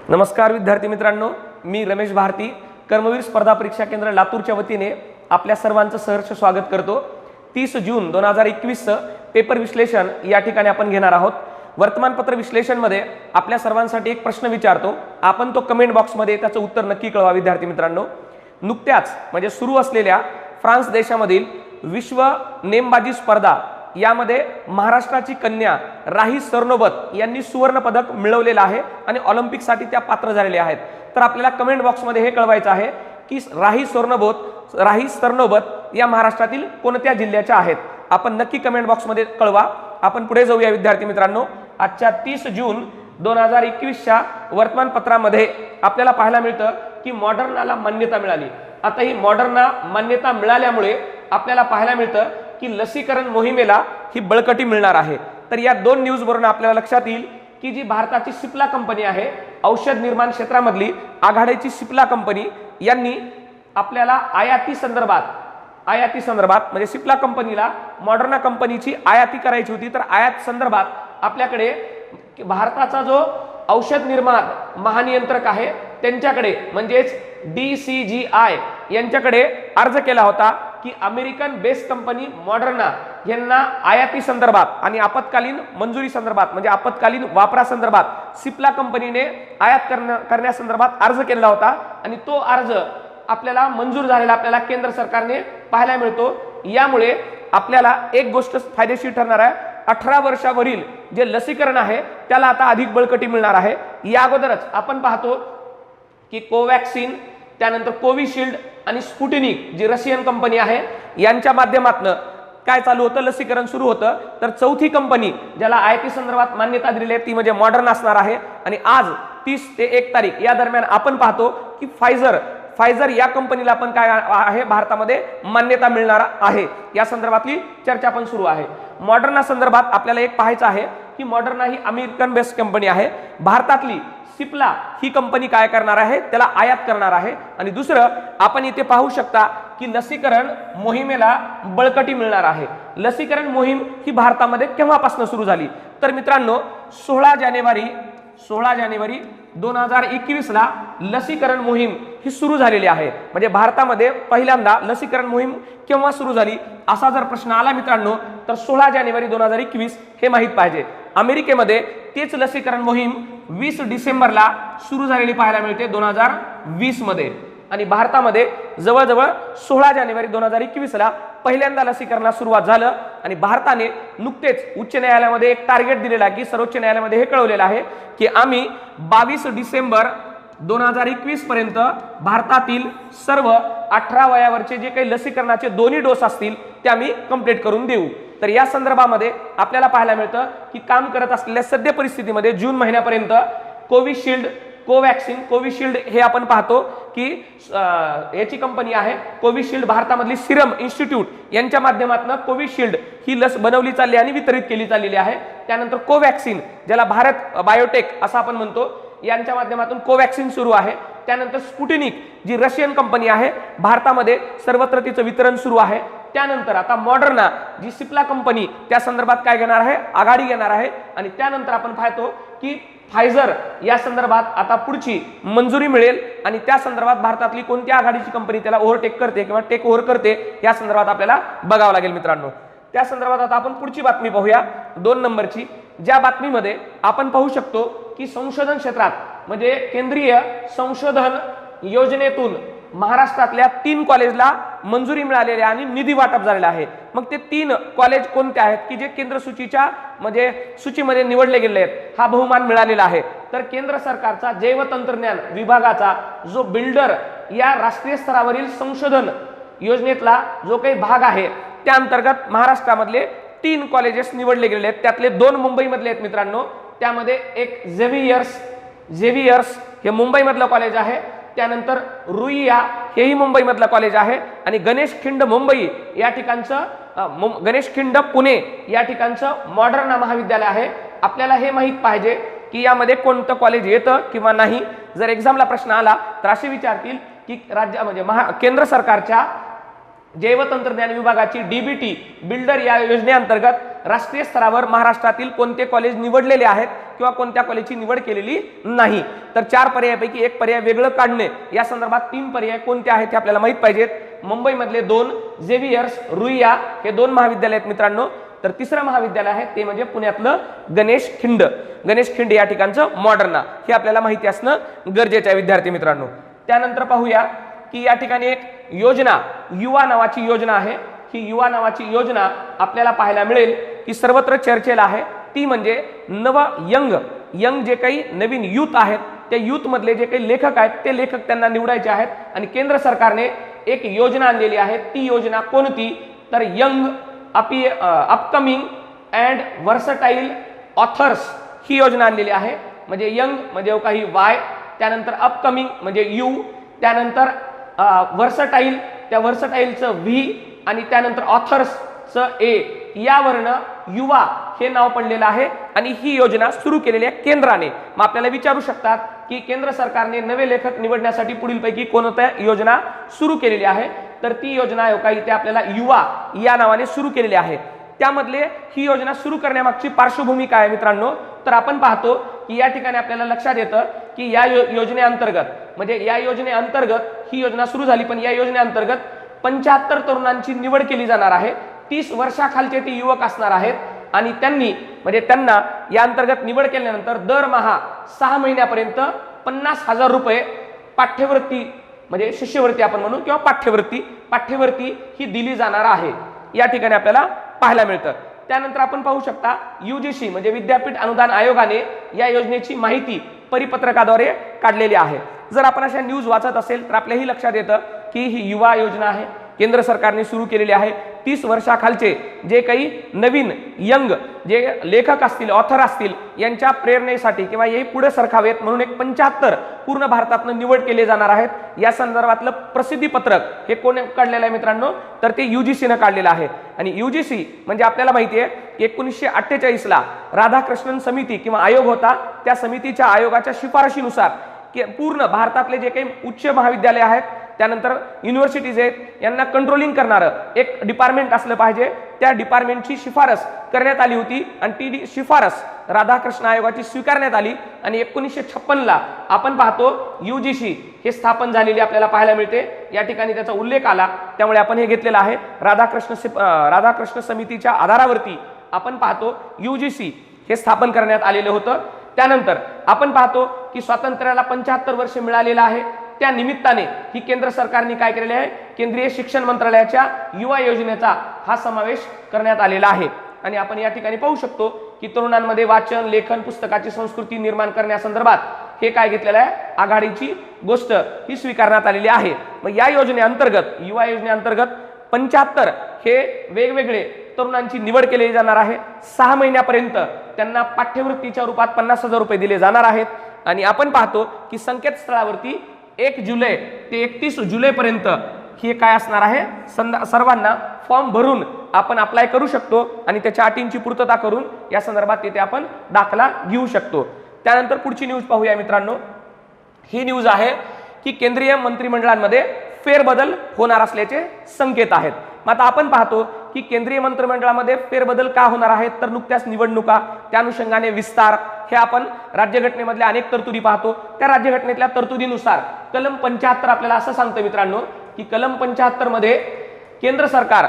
नमस्कार विद्यार्थी मित्रांनो, मी रमेश भारती, कर्मवीर स्पर्धा परीक्षा केंद्र लातूरच्या वतीने आपल्या सर्वांचं सहर्ष स्वागत करतो। 30 जून 2021 पेपर विश्लेषण या ठिकाणी आपण घेणार आहोत। वर्तमानपत्र विश्लेषण मध्ये आपल्या सर्वांसाठी एक प्रश्न विचारतो, आपण तो कमेंट बॉक्स मध्ये त्याचं उत्तर नक्की कळवा विद्यार्थी मित्रांनो। नुकत्याच म्हणजे सुरू असलेल्या फ्रान्स देशामधील विश्व नेमबाजी स्पर्धा यामध्ये महाराष्ट्राची कन्या राही सरनोबत यांनी सुवर्ण पदक मिळवलेलं आहे आणि ऑलिम्पिकसाठी त्या पात्र झालेले आहेत। तर आपल्याला कमेंट बॉक्समध्ये हे कळवायचं आहे की राही सरनोबत या महाराष्ट्रातील कोणत्या जिल्ह्याच्या आहेत। आपण नक्की कमेंट बॉक्समध्ये कळवा। आपण पुढे जाऊया विद्यार्थी मित्रांनो। आजच्या 30 जून 2021च्या वर्तमानपत्रामध्ये आपल्याला पाहायला मिळतं की मॉडर्नाला मान्यता मिळाली। आता ही मॉडर्ना मान्यता मिळाल्यामुळे आपल्याला पाहायला मिळतं की लसीकरण मोहिमेला ही बळकटी मिळणार आहे। तर या दोन न्यूज वरून आपल्याला लक्षात येईल की जी भारताची सिप्ला कंपनी आहे, औषध निर्माण क्षेत्रामधली आघाडीची सिप्ला कंपनी यांनी आपल्याला आयाती संदर्भात म्हणजे सिप्ला कंपनीला मॉडर्ना कंपनीची आयाती करायची होती। तर आयात संदर्भात आपल्याकडे भारताचा जो औषध निर्माण महानियंत्रक आहे त्यांच्याकडे म्हणजेच DCGI यांच्याकडे अर्ज केला होता की अमेरिकन बेस्ड कंपनी मॉडर्ना यांना आयाती संदर्भात आणि आपत्कालीन मंजुरी संदर्भात म्हणजे आपत्कालीन वापरासंदर्भात सिप्ला कंपनीने आयात करण्यासंदर्भात अर्ज केला होता आणि तो अर्ज आपल्याला मंजूर झालेला आपल्याला केंद्र सरकारने पाहायला मिळतो। यामुळे आपल्याला एक गोष्ट फायदेशीर ठरणार आहे, 18 वर्षावरील जे लसीकरण आहे त्याला आता अधिक बळकटी मिळणार आहे। या अगोदरच आपण पाहतो की कोवॅक्सिन, त्यानंतर कोविशिल्ड आणि स्पुटनिक जी रशियन कंपनी आहे यांच्या माध्यमातून काय चालू होतं, लसीकरण सुरू होतं। तर चौथी कंपनी ज्याला आयाती संदर्भात मान्यता दिलेली आहे ती म्हणजे मॉडर्ना असणार आहे। आणि आज 30 ते 1 तारीख या दरम्यान आपण पाहतो की फायझर या कंपनीला पण काय आहे भारतामध्ये मान्यता मिळणार आहे। या संदर्भातली चर्चा पण सुरू आहे। मॉडर्ना संदर्भात आपल्याला एक पाहायचं आहे की मॉडर्ना ही अमेरिकन बेस्ड कंपनी आहे। भारतातली सिप्ला ही कंपनी काय करणार आहे, त्याला आयात करणार आहे। आणि दुसरं आपण इथे पाहू शकता की लसीकरण मोहिमेला बळकटी मिळणार आहे। लसीकरण मोहीम ही भारतामध्ये केव्हापासून सुरू झाली, तर मित्रांनो 16 जानेवारी 2021 ला लसीकरण मोहीम ही सुरू झालेली आहे। म्हणजे भारतामध्ये पहिल्यांदा लसीकरण मोहीम केव्हा सुरू झाली असा जर प्रश्न आला मित्रांनो तर 16 जानेवारी 2021 हे माहित पाहिजे। अमेरिकेमध्ये तेच लसीकरण मोहीम 20 डिसेंबरला सुरू झालेली पाहायला मिळते 2020 मध्ये आणि भारतामध्ये जवळजवळ 16 जानेवारी 2021 ला पहिल्यांदा लसीकरणास सुरुवात झालं। आणि भारताने नुकतेच उच्च न्यायालयामध्ये एक टार्गेट दिलेला आहे की सर्वोच्च न्यायालयामध्ये हे कळवलेलं आहे की आम्ही 22 डिसेंबर 2021 पर्यंत भारतातील सर्व 18 वयावरचे जे काही लसीकरणाचे दोन्ही डोस असतील ते आम्ही कंप्लीट करून देऊ। तर या संदर्भामध्ये आपल्याला पाहायला मिळतं की काम करत असलेल्या सद्य परिस्थितीमध्ये जून महिन्यापर्यंत कोविशिल्ड हे आपण पाहतो की याची कंपनी आहे कोविशिल्ड, भारतामधली सिरम इन्स्टिट्यूट यांच्या माध्यमातून कोविशिल्ड ही लस बनवली चालली आणि वितरित केली चाललेली आहे। त्यानंतर कोवॅक्सिन ज्याला भारत बायोटेक असं आपण म्हणतो यांच्या माध्यमातून कोवॅक्सिन सुरू आहे। त्यानंतर स्पुटनिक जी रशियन कंपनी आहे भारतामध्ये सर्वत्र तिचं वितरण सुरू आहे। त्यानंतर आता मॉडर्ना जी सिप्ला कंपनी त्या संदर्भात काय घेणार आहे, आघाडी घेणार आहे। आणि त्यानंतर आपण पाहतो की फायझर या संदर्भात आता पुढची मंजुरी मिळेल आणि त्या संदर्भात भारतातली कोणती आघाडीची कंपनी त्याला ओव्हरटेक करते किंवा टेक ओव्हर करते या संदर्भात आपल्याला बघावं लागेल मित्रांनो। त्या संदर्भात आता आपण पुढची बातमी पाहूया 2 नंबरची, ज्या बातमीमध्ये आपण पाहू शकतो की संशोधन क्षेत्रात म्हणजे केंद्रीय संशोधन योजनेतून महाराष्ट्रातल्या 3 कॉलेजला मंजुरी मिळालेली आहे आणि निधी वाटप झालेला आहे। मग ते 3 कॉलेज कोणते आहेत की जे केंद्र सूचीमध्ये निवडले गेले आहेत, हा बहुमान मिळालेला आहे। तर केंद्र सरकारचा जैवतंत्रज्ञान विभागाचा जो बिल्डर या राष्ट्रीय स्तरावरील संशोधन योजनेतला जो काही भाग आहे त्या अंतर्गत महाराष्ट्रामधले 3 कॉलेजेस निवडले गेलेले आहेत। त्यातले 2 मुंबईमधले आहेत मित्रांनो। त्यामध्ये एक झेवियर्स हे मुंबईमधलं कॉलेज आहे, त्यानंतर रुईया हेही मुंबईमधलं कॉलेज आहे आणि गणेशखिंड मुंबई या ठिकाणचं गणेशखिंड पुणे या ठिकाणचं मॉडर्ना महाविद्यालय आहे। आपल्याला हे माहित पाहिजे की यामध्ये कोणतं कॉलेज येतं किंवा नाही। जर एक्झामला प्रश्न आला तर असे विचारतील की राज्य म्हणजे केंद्र सरकारच्या जैवतंत्रज्ञान विभागाची डीबीटी बिल्डर या योजनेअंतर्गत राष्ट्रीय स्तरावर महाराष्ट्रातील कोणते कॉलेज निवडलेले आहेत किंवा कोणत्या कॉलेजची निवड केलेली नाही। तर 4 पर्यायापैकी एक पर्याय वेगळं काढणे या संदर्भात 3 पर्याय कोणते आहेत हे आपल्याला माहित पाहिजेत। मुंबईमधले 2 झेवियर्स रुईया हे 2 महाविद्यालय आहेत मित्रांनो। तर तिसरं महाविद्यालय आहे ते म्हणजे पुण्यातलं गणेश खिंड या ठिकाणचं मॉडर्ना, हे आपल्याला माहिती असणं गरजेचं आहे विद्यार्थी मित्रांनो। त्यानंतर पाहूया की या ठिकाणी एक योजना युवा नावाची योजना आहे। ही युवा नावाची योजना आपल्याला पाहायला मिळेल की सर्वत्र चर्चेला आहे। ती म्हणजे नव यंग जे काही नवीन यूथ आहेत त्या यूथ मधले जे काही लेखक आहेत ते लेखक त्यांना निवडायचे आहेत आणि केंद्र सरकारने एक योजना आणलेली आहे। ती योजना कोणती? तर young upcoming and versatile authors ही योजना आणलेली आहे। म्हणजे यंग म्हणजे काही वाय, त्यानंतर अपकमिंग म्हणजे यू, त्यानंतर वर्सटाईल त्या वर्सटाईलचं व्ही आणि त्यानंतर ऑथर्सचं ए, यावरनं युवा हे नाव पडलेलं आहे आणि ही योजना सुरू केलेली आहे केंद्राने। मग आपल्याला विचारू शकतात की केंद्र सरकारने नवे लेखक निवडण्यासाठी पुढीलपैकी कोणत्या योजना सुरू केलेली आहे? तर ती योजना इथे आपल्याला युवा या नावाने सुरू केलेली आहे। त्यामधले ही योजना सुरू करण्यामागची पार्श्वभूमी काय आहे मित्रांनो? तर आपण पाहतो की या ठिकाणी आपल्याला लक्षात येतं की या योजनेअंतर्गत म्हणजे या योजनेअंतर्गत ही योजना सुरू झाली, पण या योजनेअंतर्गत 75 तरुणांची निवड केली जाणार आहे। 30 वर्षाखालचे ते युवक असणार आहेत आणि त्यांना या अंतर्गत निवड केल्यानंतर दरमहा 6 महिन्यापर्यंत 50,000 रुपये पाठ्यवृत्ती म्हणजे शिष्यवृत्ती आपण म्हणू किंवा पाठ्यवृत्ती ही दिली जाणार आहे, या ठिकाणी आपल्याला पाहायला मिळतं। त्यानंतर आपण पाहू शकता यूजीसी म्हणजे विद्यापीठ अनुदान आयोगाने या योजनेची माहिती परिपत्रकाद्वारे काढलेली आहे। जर आपण अशा न्यूज वाचत असेल तर आपल्याही लक्षात येतं की ही युवा योजना आहे, केंद्र सरकारने सुरू केलेली आहे। 30 वर्षाखालचे जे काही नवीन यंग जे लेखक असतील, ऑथर असतील, यांच्या प्रेरणेसाठी किंवा हे पुढे सरकावेत म्हणून एक 75 पूर्ण भारतातून निवड केले जाणार आहेत। या संदर्भातलं प्रसिद्धी पत्रक हे कोण काढलेलं आहे मित्रांनो? तर ते यूजीसीने काढलेलं आहे। आणि यूजीसी म्हणजे आपल्याला माहिती आहे की 1948 ला राधाकृष्णन समिती किंवा आयोग होता, त्या समितीच्या आयोगाच्या शिफारशीनुसार पूर्ण भारतातले जे काही उच्च महाविद्यालय आहेत त्यानंतर युनिव्हर्सिटीज आहेत यांना कंट्रोलिंग करणारं एक डिपार्टमेंट असलं पाहिजे। त्या डिपार्टमेंटची शिफारस करण्यात आली होती आणि ती शिफारस राधाकृष्ण आयोगाची स्वीकारण्यात आली आणि 1956 ला आपण पाहतो यूजीसी हे स्थापन झालेले आपल्याला पाहायला मिळते। या ठिकाणी त्याचा उल्लेख आला त्यामुळे आपण हे घेतलेलं आहे। राधाकृष्ण समितीच्या आधारावरती आपण पाहतो यूजीसी हे स्थापन करण्यात आलेलं होतं। त्यानंतर आपण पाहतो की स्वातंत्र्याला 75 वर्ष मिळालेलं आहे, त्या निमित्ताने ही केंद्र सरकारने काय केलेले आहे? केंद्रीय शिक्षण मंत्रालयाच्या युवा योजनेचा हा समावेश करण्यात आलेला आहे। आणि आपण या ठिकाणी पाहू शकतो की तरुणांमध्ये वाचन, लेखन, पुस्तकाची संस्कृती निर्माण करण्यासंदर्भात हे काय घेतलेलं आहे? आघाडीची गोष्ट ही स्वीकारण्यात आलेली आहे। मग या योजनेअंतर्गत युवा योजनेअंतर्गत 75 हे वेगवेगळे तरुणांची निवड केली जाणार आहे। 6 महिन्यापर्यंत त्यांना पाठ्यवृत्तीच्या रूपात 50,000 रुपये दिले जाणार आहेत। आणि आपण पाहतो की संकेतस्थळावरती 1 जुलै ते 31 जुलैपर्यंत हे काय असणार आहे? सर्वांना फॉर्म भरून आपण अप्लाय करू शकतो आणि त्याच्या अटींची पूर्तता करून या संदर्भात तिथे आपण दाखला घेऊ शकतो। त्यानंतर पुढची न्यूज पाहूया मित्रांनो। ही न्यूज आहे की केंद्रीय मंत्रिमंडळांमध्ये फेरबदल होणार असल्याचे संकेत आहेत। मग आता आपण पाहतो की केंद्रीय मंत्रिमंडळामध्ये फेरबदल का होणार आहेत? तर नुकत्याच निवडणुका, त्या अनुषंगाने विस्तार, हे आपण राज्यघटनेमधल्या अनेक तरतुदी पाहतो। त्या राज्यघटनेतल्या तरतुदीनुसार कलम 75 आपल्याला असं सांगतं मित्रांनो की कलम 75 मध्ये केंद्र सरकार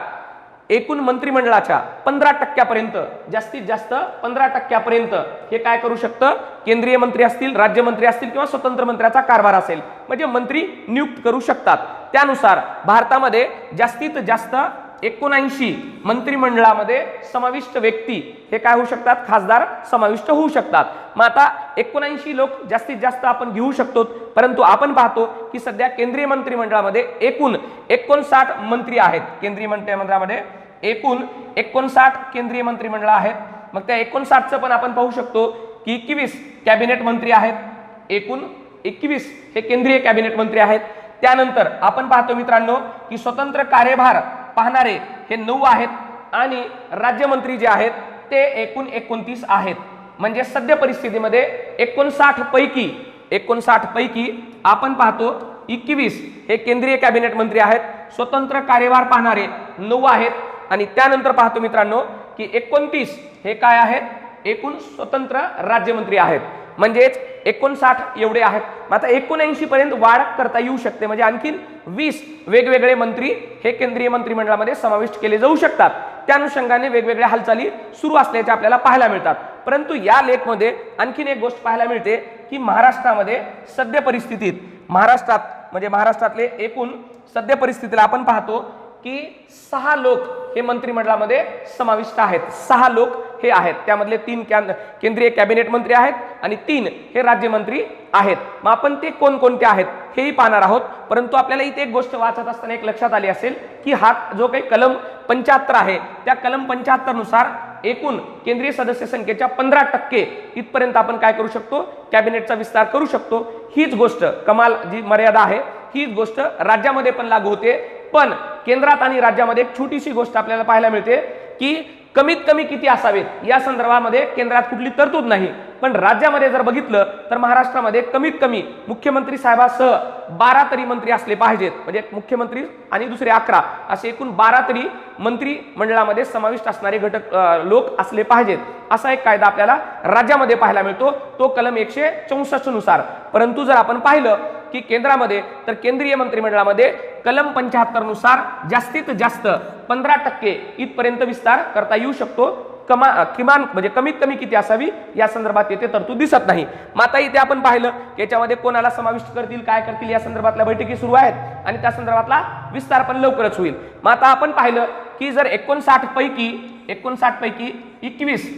एकूण मंत्रिमंडळाच्या 15% जास्तीत जास्त 15% हे काय करू शकतं? केंद्रीय मंत्री असतील, राज्यमंत्री असतील किंवा स्वतंत्र मंत्र्याचा कारभार असेल म्हणजे मंत्री नियुक्त करू शकतात। त्यानुसार भारतामध्ये जास्तीत जास्त 79 मंत्रिमंडळामध्ये समाविष्ट व्यक्ती हे काय होऊ शकतात? खासदार समाविष्ट होऊ शकतात। मग आता 79 लोक जास्तीत जास्त आपण घेऊ शकतो, परंतु आपण पाहतो की सध्या केंद्रीय मंत्रिमंडळामध्ये एकूण 59 मंत्री आहेत। केंद्रीय मंत्रिमंडळामध्ये एकूण 59 केंद्रीय मंत्रिमंडळ आहेत। मग त्या 59चं पण आपण पाहू शकतो की 21 कॅबिनेट मंत्री आहेत, एकूण 21 हे केंद्रीय कॅबिनेट मंत्री आहेत। त्यानंतर आपण पाहतो मित्रांनो की स्वतंत्र कार्यभार पाहणारे हे 9 आहेत आणि राज्यमंत्री जे आहेत ते एकूण 29 आहेत। म्हणजे सध्या परिस्थितीमध्ये 59 पैकी आपण पाहतो 21 हे केंद्रीय कॅबिनेट मंत्री आहेत, स्वतंत्र कार्यभार पाहणारे 9 आहेत आणि त्यानंतर पाहतो मित्रांनो की 29 हे काय आहेत एकूण स्वतंत्र राज्यमंत्री आहेत, म्हणजेच 59 एवढे आहेत. आता 79 पर्यंत वाढ करता येऊ शकते, म्हणजे आणखीन 20 वेगवेगळे मंत्री हे केंद्रीय मंत्रिमंडळामध्ये समाविष्ट केले जाऊ शकतात. त्या अनुषंगाने वेगवेगळ्या हालचाली सुरू असल्याचे आपल्याला पाहायला मिळतात. परंतु या लेखमध्ये आणखीन एक गोष्ट पाहायला मिळते की महाराष्ट्रामध्ये सद्य परिस्थितीत महाराष्ट्रातले एकूण सद्य परिस्थितीला आपण पाहतो की 6 लोक हे मंत्रिमंडळामध्ये समाविष्ट आहेत. 6 लोक हे आहेत, त्यामधले 3 केंद्रीय कॅबिनेट मंत्री आहेत आणि 3 हे राज्यमंत्री आहेत. मग आपण ते कोणकोणते आहेत हेही पाहणार आहोत. परंतु आपल्याला इथे एक गोष्ट वाचत असताना एक लक्षात आली असेल की हा जो काही कलम 75 आहे त्या कलम 75 नुसार एकूण केंद्रीय सदस्य संख्येच्या 15% इथपर्यंत आपण काय करू शकतो, कॅबिनेटचा विस्तार करू शकतो. हीच गोष्ट कमाल जी मर्यादा आहे हीच गोष्ट राज्यामध्ये पण लागू होते. पण केंद्रात आणि राज्यामध्ये एक छोटीशी गोष्ट आपल्याला पाहायला मिळते की कमीत कमी किती असावेत या संदर्भामध्ये केंद्रात कुठली तरतूद नाही. पण राज्यामध्ये जर बघितलं तर महाराष्ट्रामध्ये कमीत कमी मुख्यमंत्री साहेबासह 12 तरी मंत्री असले पाहिजेत, म्हणजे मुख्यमंत्री आणि दुसरे 11 असे एकूण 12 तरी मंत्री मंडळामध्ये समाविष्ट असणारे घटक लोक असले पाहिजेत. असा एक कायदा आपल्याला राज्यामध्ये पाहायला मिळतो, तो कलम 164 नुसार. परंतु जर आपण पाहिलं की केंद्रामध्ये तर केंद्रीय मंत्रिमंडळामध्ये कलम 75 नुसार जास्तीत जास्त 15% इथपर्यंत विस्तार करता येऊ शकतो. किमान म्हणजे कमीत कमी किती असावी या संदर्भात येथे तरतूद दिसत नाही. मग आता इथे आपण पाहिलं की याच्यामध्ये कोणाला समाविष्ट करतील काय करतील या संदर्भातल्या बैठकी सुरू आहेत आणि त्या संदर्भातला विस्तार पण लवकरच होईल. मग आता आपण पाहिलं की जर 59 पैकी 21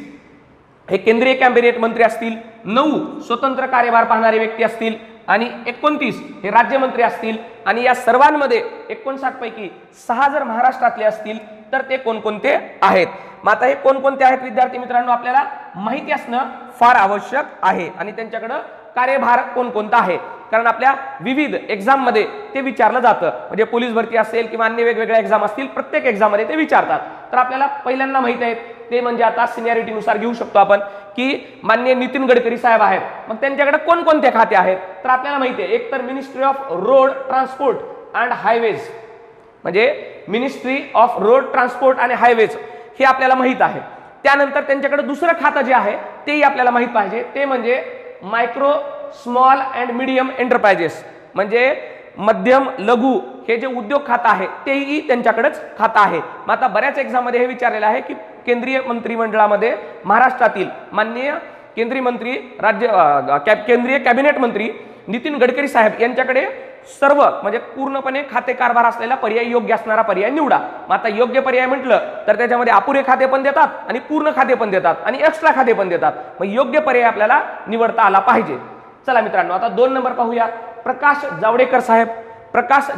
हे केंद्रीय कॅबिनेट मंत्री असतील, 9 स्वतंत्र कार्यभार पाहणारे व्यक्ती असतील आणि 29 हे राज्यमंत्री असतील आणि या सर्वांमध्ये 59 पैकी 6 जर महाराष्ट्रातले असतील तर ते कोणकोणते आहेत. मग आता हे कोणकोणते आहेत विद्यार्थी मित्रांनो आपल्याला माहिती असणं फार आवश्यक आहे आणि त्यांच्याकडे कार्यभार कोणकोणता आहे, कारण आपल्या विविध एक्झाम मध्ये ते विचारलं जातं. म्हणजे पोलीस भरती असेल किंवा अन्य वेगवेगळ्या एक्झाम असतील प्रत्येक एक्झाम मध्ये ते विचारतात. तर आपल्याला पहिल्यांदा माहिती आहे ते म्हणजे आता सिनियरिटी नुसार घेऊ शकतो आपण की माननीय नितीन गडकरी साहेब आहेत. मग त्यांच्याकडे कोणकोणते खाते आहेत तर आपल्याला माहिती आहे एक तर ministry of road transport and highways, म्हणजे मिनिस्ट्री ऑफ रोड ट्रान्सपोर्ट आणि हायवेज हे आपल्याला माहित आहे. त्यानंतर त्यांच्याकडे दुसरं खातं जे आहे तेही आपल्याला माहित पाहिजे, ते म्हणजे micro small and medium enterprises, म्हणजे मध्यम लघु हे जे उद्योग खातं आहे तेही त्यांच्याकडेच खातं आहे. मग आता बऱ्याच एक्झाम मध्ये हे विचारलेलं आहे की केंद्रीय मंत्रिमंडळामध्ये महाराष्ट्रातील माननीय केंद्रीय कॅबिनेट मंत्री नितीन गडकरी साहेब यांच्याकडे सर्व म्हणजे पूर्णपणे खाते कारभार असलेला पर्याय योग्य असणारा पर्याय निवडा. मग आता योग्य पर्याय म्हटलं तर त्याच्यामध्ये अपुरे खाते पण देतात आणि पूर्ण खाते पण देतात आणि एक्स्ट्रा खाते पण देतात. मग योग्य पर्याय आपल्याला निवडता आला पाहिजे. चला मित्रांनो आता 2 नंबर पाहूया. प्रकाश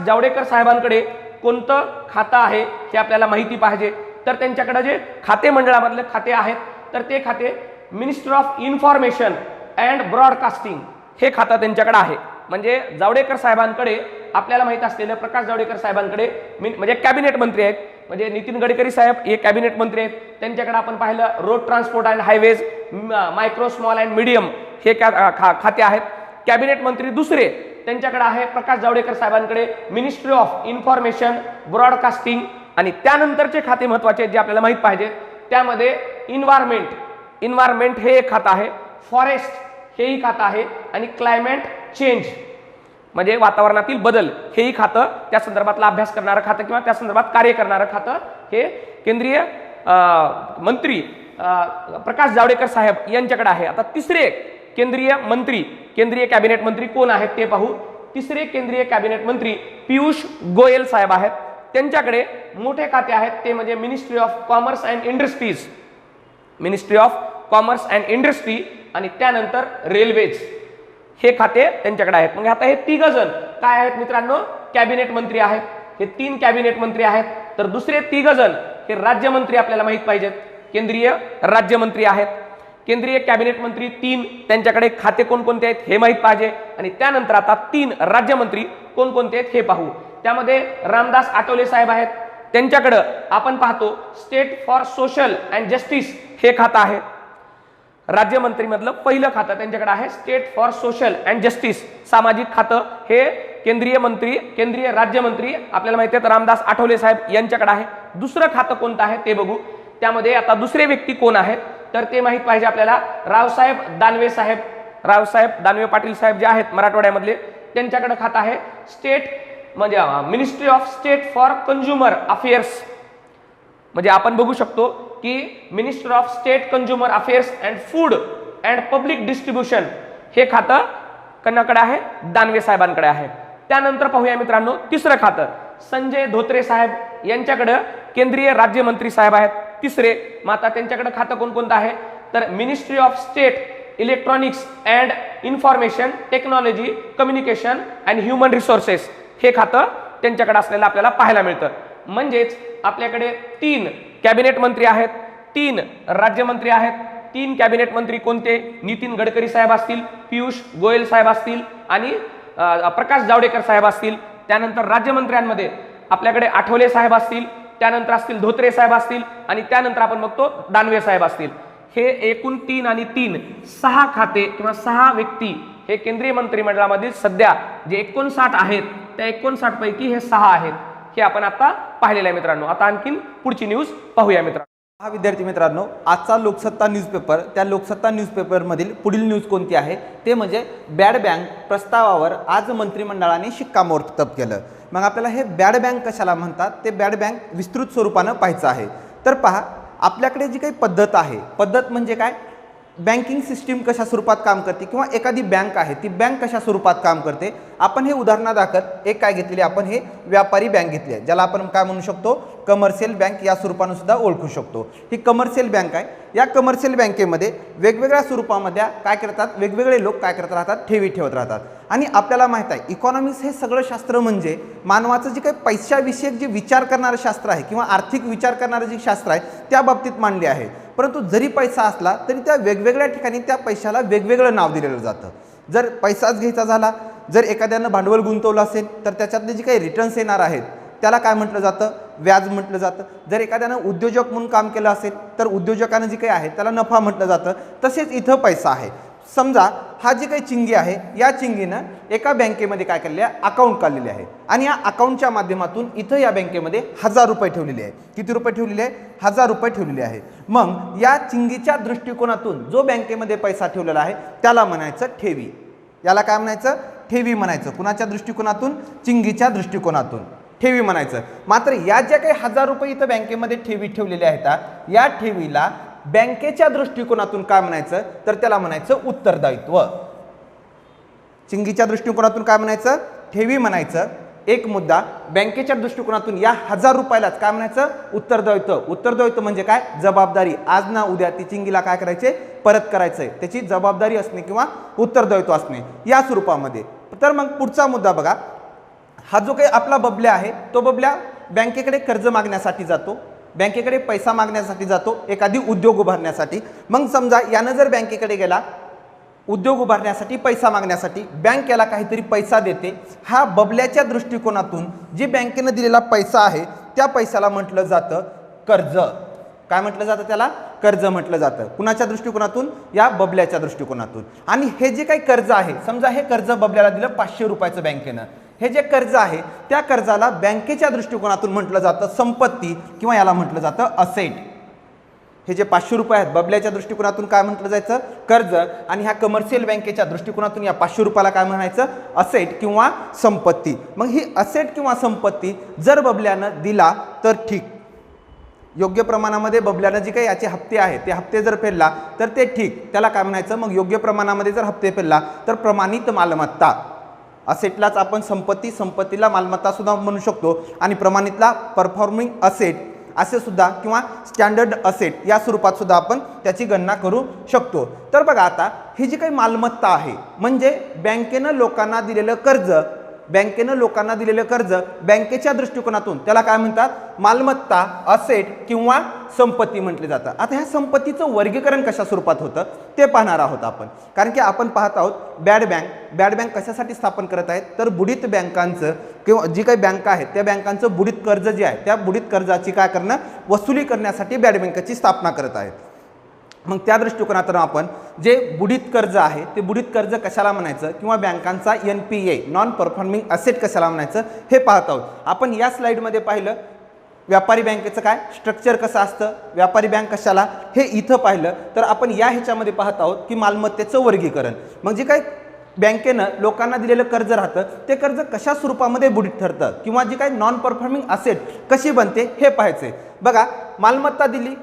जावडेकर साहेबांकडे कोणतं खातं आहे हे आपल्याला माहिती पाहिजे. तर त्यांच्याकडे जे खाते मंडळामधले खाते आहेत तर ते खाते minister of information and broadcasting हे खातं त्यांच्याकडे आहे. म्हणजे जावडेकर साहेबांकडे आपल्याला माहित असलेलं प्रकाश जावडेकर साहेबांकडे म्हणजे कॅबिनेट मंत्री आहेत, म्हणजे नितीन गडकरी साहेब हे कॅबिनेट मंत्री आहेत. त्यांच्याकडे आपण पाहिलं road transport and highways, micro small and medium हे खाते आहेत. कॅबिनेट मंत्री दुसरे त्यांच्याकडे आहे प्रकाश जावडेकर साहेबांकडे मिनिस्ट्री ऑफ इन्फॉर्मेशन ब्रॉडकास्टिंग आणि त्यानंतरचे खाते महत्वाचे जे आपल्याला माहित पाहिजे त्यामध्ये इन्व्हायरमेंट हे एक खातं आहे, फॉरेस्ट हेही खातं आहे आणि क्लायमेट चेंज म्हणजे वातावरणातील बदल हेही खातं त्या संदर्भातला अभ्यास करणारं खातं किंवा त्या संदर्भात कार्य करणारं खातं हे केंद्रीय मंत्री प्रकाश जावडेकर साहेब यांच्याकडे आहे. आता तिसरे केंद्रीय कॅबिनेट मंत्री कोण आहेत ते पाहू. तिसरे केंद्रीय कॅबिनेट मंत्री पियुष गोयल साहेब आहेत. त्यांच्याकडे मोठे खाते आहेत ते म्हणजे ministry of commerce and industry आणि त्यानंतर रेल्वेज हे खाते त्यांच्याकडे आहेत. मग आता हे 3 जण काय आहेत मित्रांनो कॅबिनेट मंत्री आहेत. हे 3 कॅबिनेट मंत्री आहेत. तर दुसरे 3 जण हे राज्यमंत्री आपल्याला माहित पाहिजेत, केंद्रीय राज्यमंत्री आहेत. केंद्रीय कॅबिनेट मंत्री 3 त्यांच्याकडे खाते कोणकोणते आहेत हे माहित पाहिजे आणि त्यानंतर आता 3 राज्यमंत्री कोणकोणते आहेत हे पाहू. त्यामध्ये रामदास आठवले साहेब आहेत. त्यांच्याकडे आपण पाहतो state for social and justice हे खातं आहे. राज्यमंत्री मधलं पहिलं खातं त्यांच्याकडे आहे state for social and justice, सामाजिक खातं हे केंद्रीय मंत्री, केंद्रीय राज्यमंत्री आपल्याला माहिती आहेत रामदास आठवले साहेब यांच्याकडे आहे. दुसरं खातं कोणतं आहे ते बघू. त्यामध्ये आता दुसरे व्यक्ती कोण आहेत तर ते माहित पाहिजे आपल्याला. रावसाहेब दानवे साहेब, रावसाहेब दानवे पाटील साहेब जे आहेत मराठवाड्यामधले, त्यांच्याकडे खातं आहे स्टेट म्हणजे ministry of state for consumer affairs. म्हणजे आपण बघू शकतो की minister of state consumer affairs and food and public distribution हे खातं कोणाकडे आहे, दानवे साहेबांकडे आहे. त्यानंतर पाहूया मित्रांनो तिसरं खातं संजय धोत्रे साहेब यांच्याकडे केंद्रीय राज्यमंत्री साहेब आहेत तिसरे. मग आता त्यांच्याकडे खातं कोणकोणतं आहे तर ministry of state electronics and information technology communication and human resources हे खातं त्यांच्याकडे असलेलं आपल्याला पाहायला मिळतं. म्हणजेच आपल्याकडे 3 कॅबिनेट मंत्री आहेत, 3 राज्यमंत्री आहेत. 3 कॅबिनेट मंत्री कोणते, नितीन गडकरी साहेब असतील, पियुष गोयल साहेब असतील आणि प्रकाश जावडेकर साहेब असतील. त्यानंतर राज्यमंत्र्यांमध्ये आपल्याकडे आठवले साहेब असतील, त्यानंतर असतील धोत्रे साहेब असतील आणि त्यानंतर आपण बघतो दानवे साहेब असतील. हे एकूण 3 आणि 3 6 खाते किंवा 6 व्यक्ती हे केंद्रीय मंत्रिमंडळामधील सध्या जे 59 आहेत त्या 59 पैकी हे 6 आहेत. हे आपण आता पाहिलेलं आहे मित्रांनो. आता आणखीन पुढची न्यूज पाहूया मित्रांनो. हा विद्यार्थी मित्रांनो, आजचा लोकसत्ता न्यूजपेपर, त्या लोकसत्ता न्यूजपेपरमधील पुढील न्यूज कोणती आहे ते म्हणजे बॅड बँक प्रस्तावावर आज मंत्रिमंडळाने शिक्कामोर्तब केलं. मग आपल्याला हे बॅड बँक कशाला म्हणतात ते बॅड बँक विस्तृत स्वरूपानं पाहायचं आहे. तर पहा, आपल्याकडे जी काही पद्धत आहे, पद्धत म्हणजे काय, बँकिंग सिस्टीम कशा स्वरूपात काम करते किंवा एखादी बँक आहे ती बँक कशा स्वरूपात काम करते. आपण हे उदाहरणादाखल एक काय घेतलेली, आपण हे व्यापारी बँक घेतली आहे, ज्याला आपण काय म्हणू शकतो, कमर्शियल बँक या स्वरूपानं सुद्धा ओळखू शकतो. ही कमर्शियल बँक आहे. या कमर्शियल बँकेमध्ये वेगवेगळ्या स्वरूपामध्ये काय करतात, वेगवेगळे लोक काय करत राहतात, ठेवी ठेवत राहतात. आणि आपल्याला माहीत आहे इकॉनॉमिक्स हे सगळं शास्त्र म्हणजे मानवाचं जे काही पैशाविषयक जे विचार करणारं शास्त्र आहे किंवा आर्थिक विचार करणारं जे शास्त्र आहे त्या बाबतीत मांडले आहे. परंतु जरी पैसा असला तरी त्या वेगवेगळ्या ठिकाणी त्या पैशाला वेगवेगळं नाव दिलेलं जातं. जर पैसाच घ्यायचा झाला, जर एखाद्यानं भांडवल गुंतवलं असेल तर त्याच्यातले जे काही रिटर्न्स येणार आहेत त्याला काय म्हटलं जातं, व्याज म्हटलं जातं. जर एखाद्यानं उद्योजक म्हणून काम केलं असेल तर उद्योजकानं जे काही आहे त्याला नफा म्हटलं जातं. तसेच इथं पैसा आहे. समजा हा जे काही चिंगी आहे या चिंगीनं एका बँकेमध्ये काय केलेले आहे, अकाउंट काढलेले आहे आणि या अकाउंटच्या माध्यमातून इथं या बँकेमध्ये 1000 रुपये ठेवलेले आहे. किती रुपये ठेवलेले आहे, 1000 रुपये ठेवलेले आहे. मग या चिंगीच्या दृष्टिकोनातून जो बँकेमध्ये पैसा ठेवलेला आहे त्याला म्हणायचं ठेवी. याला काय म्हणायचं, ठेवी म्हणायचं. कुणाच्या दृष्टिकोनातून, चिंगीच्या दृष्टिकोनातून ठेवी म्हणायचं. मात्र या ज्या काही 1000 रुपये इथं बँकेमध्ये ठेवी ठेवलेले आहेत या ठेवीला बँकेच्या दृष्टिकोनातून काय म्हणायचं तर त्याला म्हणायचं उत्तरदायित्व. चिंगीच्या दृष्टिकोनातून काय म्हणायचं, ठेवी म्हणायचं एक मुद्दा. बँकेच्या दृष्टिकोनातून या 1000 रुपयालाच काय म्हणायचं, उत्तरदायित्व. उत्तरदायित्व म्हणजे काय, जबाबदारी. आज ना उद्या ती चिंगीला काय करायचे, परत करायचंय, त्याची जबाबदारी असणे किंवा उत्तरदायित्व असणे या स्वरूपामध्ये. तर मग पुढचा मुद्दा बघा, हा जो काही आपला बबल्या आहे तो बबल्या बँकेकडे कर्ज मागण्यासाठी जातो, बँकेकडे पैसा मागण्यासाठी जातो, एखादी उद्योग उभारण्यासाठी. मग समजा यानं जर बँकेकडे गेला उद्योग उभारण्यासाठी, पैसा मागण्यासाठी, बँक याला काहीतरी पैसा देते. हा बबल्याच्या दृष्टिकोनातून जी बँकेनं दिलेला पैसा आहे त्या पैशाला म्हटलं जातं कर्ज. काय म्हटलं जातं त्याला, कर्ज म्हटलं जातं. कुणाच्या दृष्टिकोनातून, या बबल्याच्या दृष्टिकोनातून. आणि हे जे काही कर्ज आहे, समजा हे कर्ज बबल्याला दिलं 500 रुपयाचं बँकेनं, हे जे कर्ज आहे त्या कर्जाला बँकेच्या दृष्टिकोनातून म्हटलं जातं संपत्ती किंवा याला म्हटलं जातं असेट. हे जे 500 रुपये आहेत बबल्याच्या दृष्टिकोनातून काय म्हटलं जायचं, कर्ज. आणि ह्या कमर्शियल बँकेच्या दृष्टिकोनातून या 500 रुपयाला काय म्हणायचं, असेट किंवा संपत्ती. मग ही असेट किंवा संपत्ती जर बबल्यानं दिला तर ठीक, योग्य प्रमाणामध्ये बबल्यानं जे काही याचे हप्ते आहेत ते हप्ते जर फेडला तर ते ठीक, त्याला काय म्हणायचं, मग योग्य प्रमाणामध्ये जर हप्ते फेडला तर प्रमाणित मालमत्ता. असेटलाच आपण संपत्ती, संपत्तीला मालमत्ता सुद्धा म्हणू शकतो आणि प्रमाणितला परफॉर्मिंग असेट असे सुद्धा किंवा स्टँडर्ड असेट या स्वरूपात सुद्धा आपण त्याची गणना करू शकतो. तर बघा आता ही जी काही मालमत्ता आहे म्हणजे बँकेनं लोकांना दिलेलं कर्ज, बँकेनं लोकांना दिलेलं कर्ज बँकेच्या दृष्टिकोनातून त्याला काय म्हणतात, मालमत्ता, असेट किंवा संपत्ती म्हटले जातं. आता ह्या संपत्तीचं वर्गीकरण कशा स्वरूपात होतं ते पाहणार आहोत आपण. कारण की आपण पाहत आहोत बॅड बँक. बॅड बँक कशासाठी स्थापन करत आहेत तर बुडीत बँकांचं किंवा जी काही बँका आहेत त्या बँकांचं बुडीत कर्ज जे आहे त्या बुडीत कर्जाची काय करणं, वसुली करण्यासाठी बॅड बँकेची स्थापना करत आहेत. मग त्या दृष्टिकोनातून आपण जे बुडीत कर्ज आहे ते बुडीत कर्ज कशाला म्हणायचं किंवा बँकांचा NPA नॉन परफॉर्मिंग असेट कशाला म्हणायचं हे पाहत आहोत. आपण या स्लाइडमध्ये पाहिलं व्यापारी बँकेचं काय स्ट्रक्चर कसं असतं, व्यापारी बँक कशाला हे इथं पाहिलं. तर आपण या ह्याच्यामध्ये पाहत आहोत की मालमत्तेचं वर्गीकरण. मग जे काय बँकेनं लोकांना दिलेलं कर्ज राहतं ते कर्ज कशा स्वरूपामध्ये बुडीत ठरतं किंवा जी काही नॉन परफॉर्मिंग असेट कशी बनते हे पाहायचंय. बघा मालमत्ता दिली,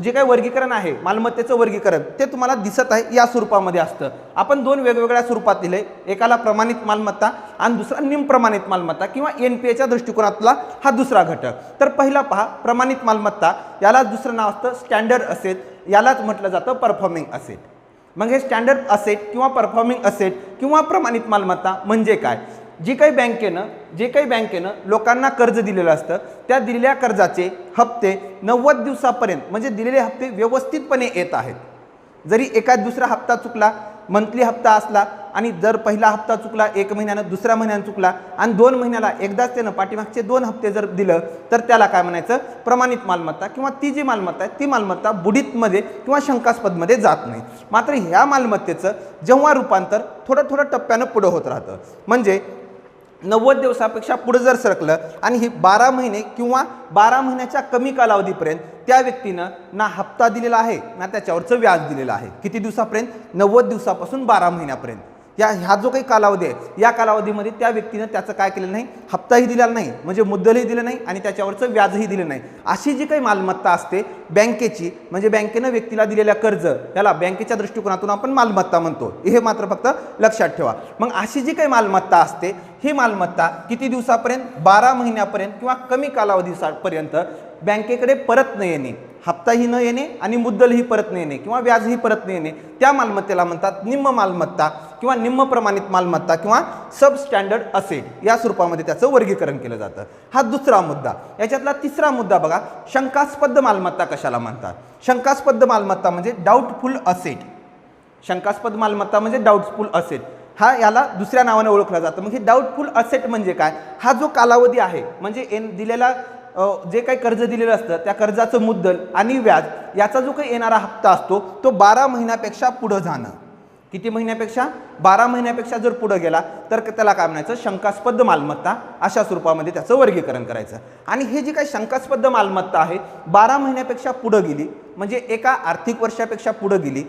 जे काही वर्गीकरण आहे मालमत्तेचं वर्गीकरण ते तुम्हाला दिसत आहे या स्वरूपामध्ये असतं. आपण दोन वेगवेगळ्या स्वरूपात दिले, एकाला प्रमाणित मालमत्ता आणि दुसरा निमप्रमाणित मालमत्ता किंवा NPAच्या दृष्टिकोनातला हा दुसरा घटक. तर पहिला पहा प्रमाणित मालमत्ता, याला दुसरं नाव असतं स्टँडर्ड असेट, यालाच म्हटलं जातं परफॉर्मिंग असेट. मग हे स्टँडर्ड असेट किंवा परफॉर्मिंग असेट किंवा प्रमाणित मालमत्ता म्हणजे काय, जे काही बँकेनं लोकांना कर्ज दिलेलं असतं त्या दिलेल्या कर्जाचे हप्ते 90 दिवसापर्यंत म्हणजे दिलेले हप्ते व्यवस्थितपणे येत आहेत. जरी एखाद दुसरा हप्ता चुकला, मंथली हप्ता असला आणि जर पहिला हप्ता चुकला 1 महिन्यानं, दुसऱ्या महिन्यानं चुकला आणि 2 महिन्याला एकदाच त्यानं पाठीमागचे 2 हप्ते जर दिलं तर त्याला काय म्हणायचं प्रमाणित मालमत्ता किंवा ती जी मालमत्ता आहे ती मालमत्ता बुडीतमध्ये किंवा शंकास्पदमध्ये जात नाही. मात्र ह्या मालमत्तेचं जेव्हा रूपांतर थोडं टप्प्यानं पुढं होत राहतं. म्हणजे 90 दिवसापेक्षा पुढे जर सरकलं आणि ही 12 महिने किंवा 12 महिन्याच्या कमी कालावधीपर्यंत त्या व्यक्तीनं ना हप्ता दिलेला आहे ना त्याच्यावरचं व्याज दिलेलं आहे. किती दिवसापर्यंत, 90 दिवसापासून 12 महिन्यापर्यंत. ह्या जो काही कालावधी आहे या कालावधीमध्ये त्या व्यक्तीनं त्याचं काय केलं नाही, हप्ताही दिलेला नाही म्हणजे मुद्दलही दिलं नाही आणि त्याच्यावरचं व्याजही दिलं नाही. अशी जी काही मालमत्ता असते बँकेची म्हणजे बँकेनं व्यक्तीला दिलेल्या कर्ज याला बँकेच्या दृष्टिकोनातून आपण मालमत्ता म्हणतो, हे मात्र फक्त लक्षात ठेवा. मग अशी जी काही मालमत्ता असते ही मालमत्ता किती दिवसापर्यंत, 12 महिन्यापर्यंत किंवा कमी कालावधीपर्यंत बँकेकडे परत न येणे, हप्ताही न येणे आणि मुद्दलही परत न येणे किंवा व्याजही परत न येणे, त्या मालमत्तेला म्हणतात निम्म मालमत्ता किंवा निम्म प्रमाणित मालमत्ता किंवा सब स्टँडर्ड असेट या स्वरूपामध्ये त्याचं वर्गीकरण केलं जातं. हा दुसरा मुद्दा. याच्यातला तिसरा मुद्दा बघा, शंकास्पद मालमत्ता कशाला म्हणतात. शंकास्पद मालमत्ता म्हणजे डाऊटफुल असेट. शंकास्पद मालमत्ता म्हणजे डाऊटफुल असेट, हा याला दुसऱ्या नावाने ओळखला जातं. मग हे डाऊटफुल असेट म्हणजे काय, हा जो कालावधी आहे म्हणजे दिलेला जे काही कर्ज दिलेलं असतं त्या कर्जाचं मुद्दल आणि व्याज याचा जो काही येणारा हप्ता असतो तो 12 महिन्यापेक्षा पुढं जाणं. किती महिन्यापेक्षा, 12 महिन्यापेक्षा जर पुढं गेला तर त्याला काय म्हणायचं शंकास्पद मालमत्ता, अशा स्वरूपामध्ये त्याचं वर्गीकरण करायचं. आणि हे जी काही शंकास्पद मालमत्ता आहे 12 महिन्यापेक्षा पुढं गेली म्हणजे एका आर्थिक वर्षापेक्षा पुढं गेली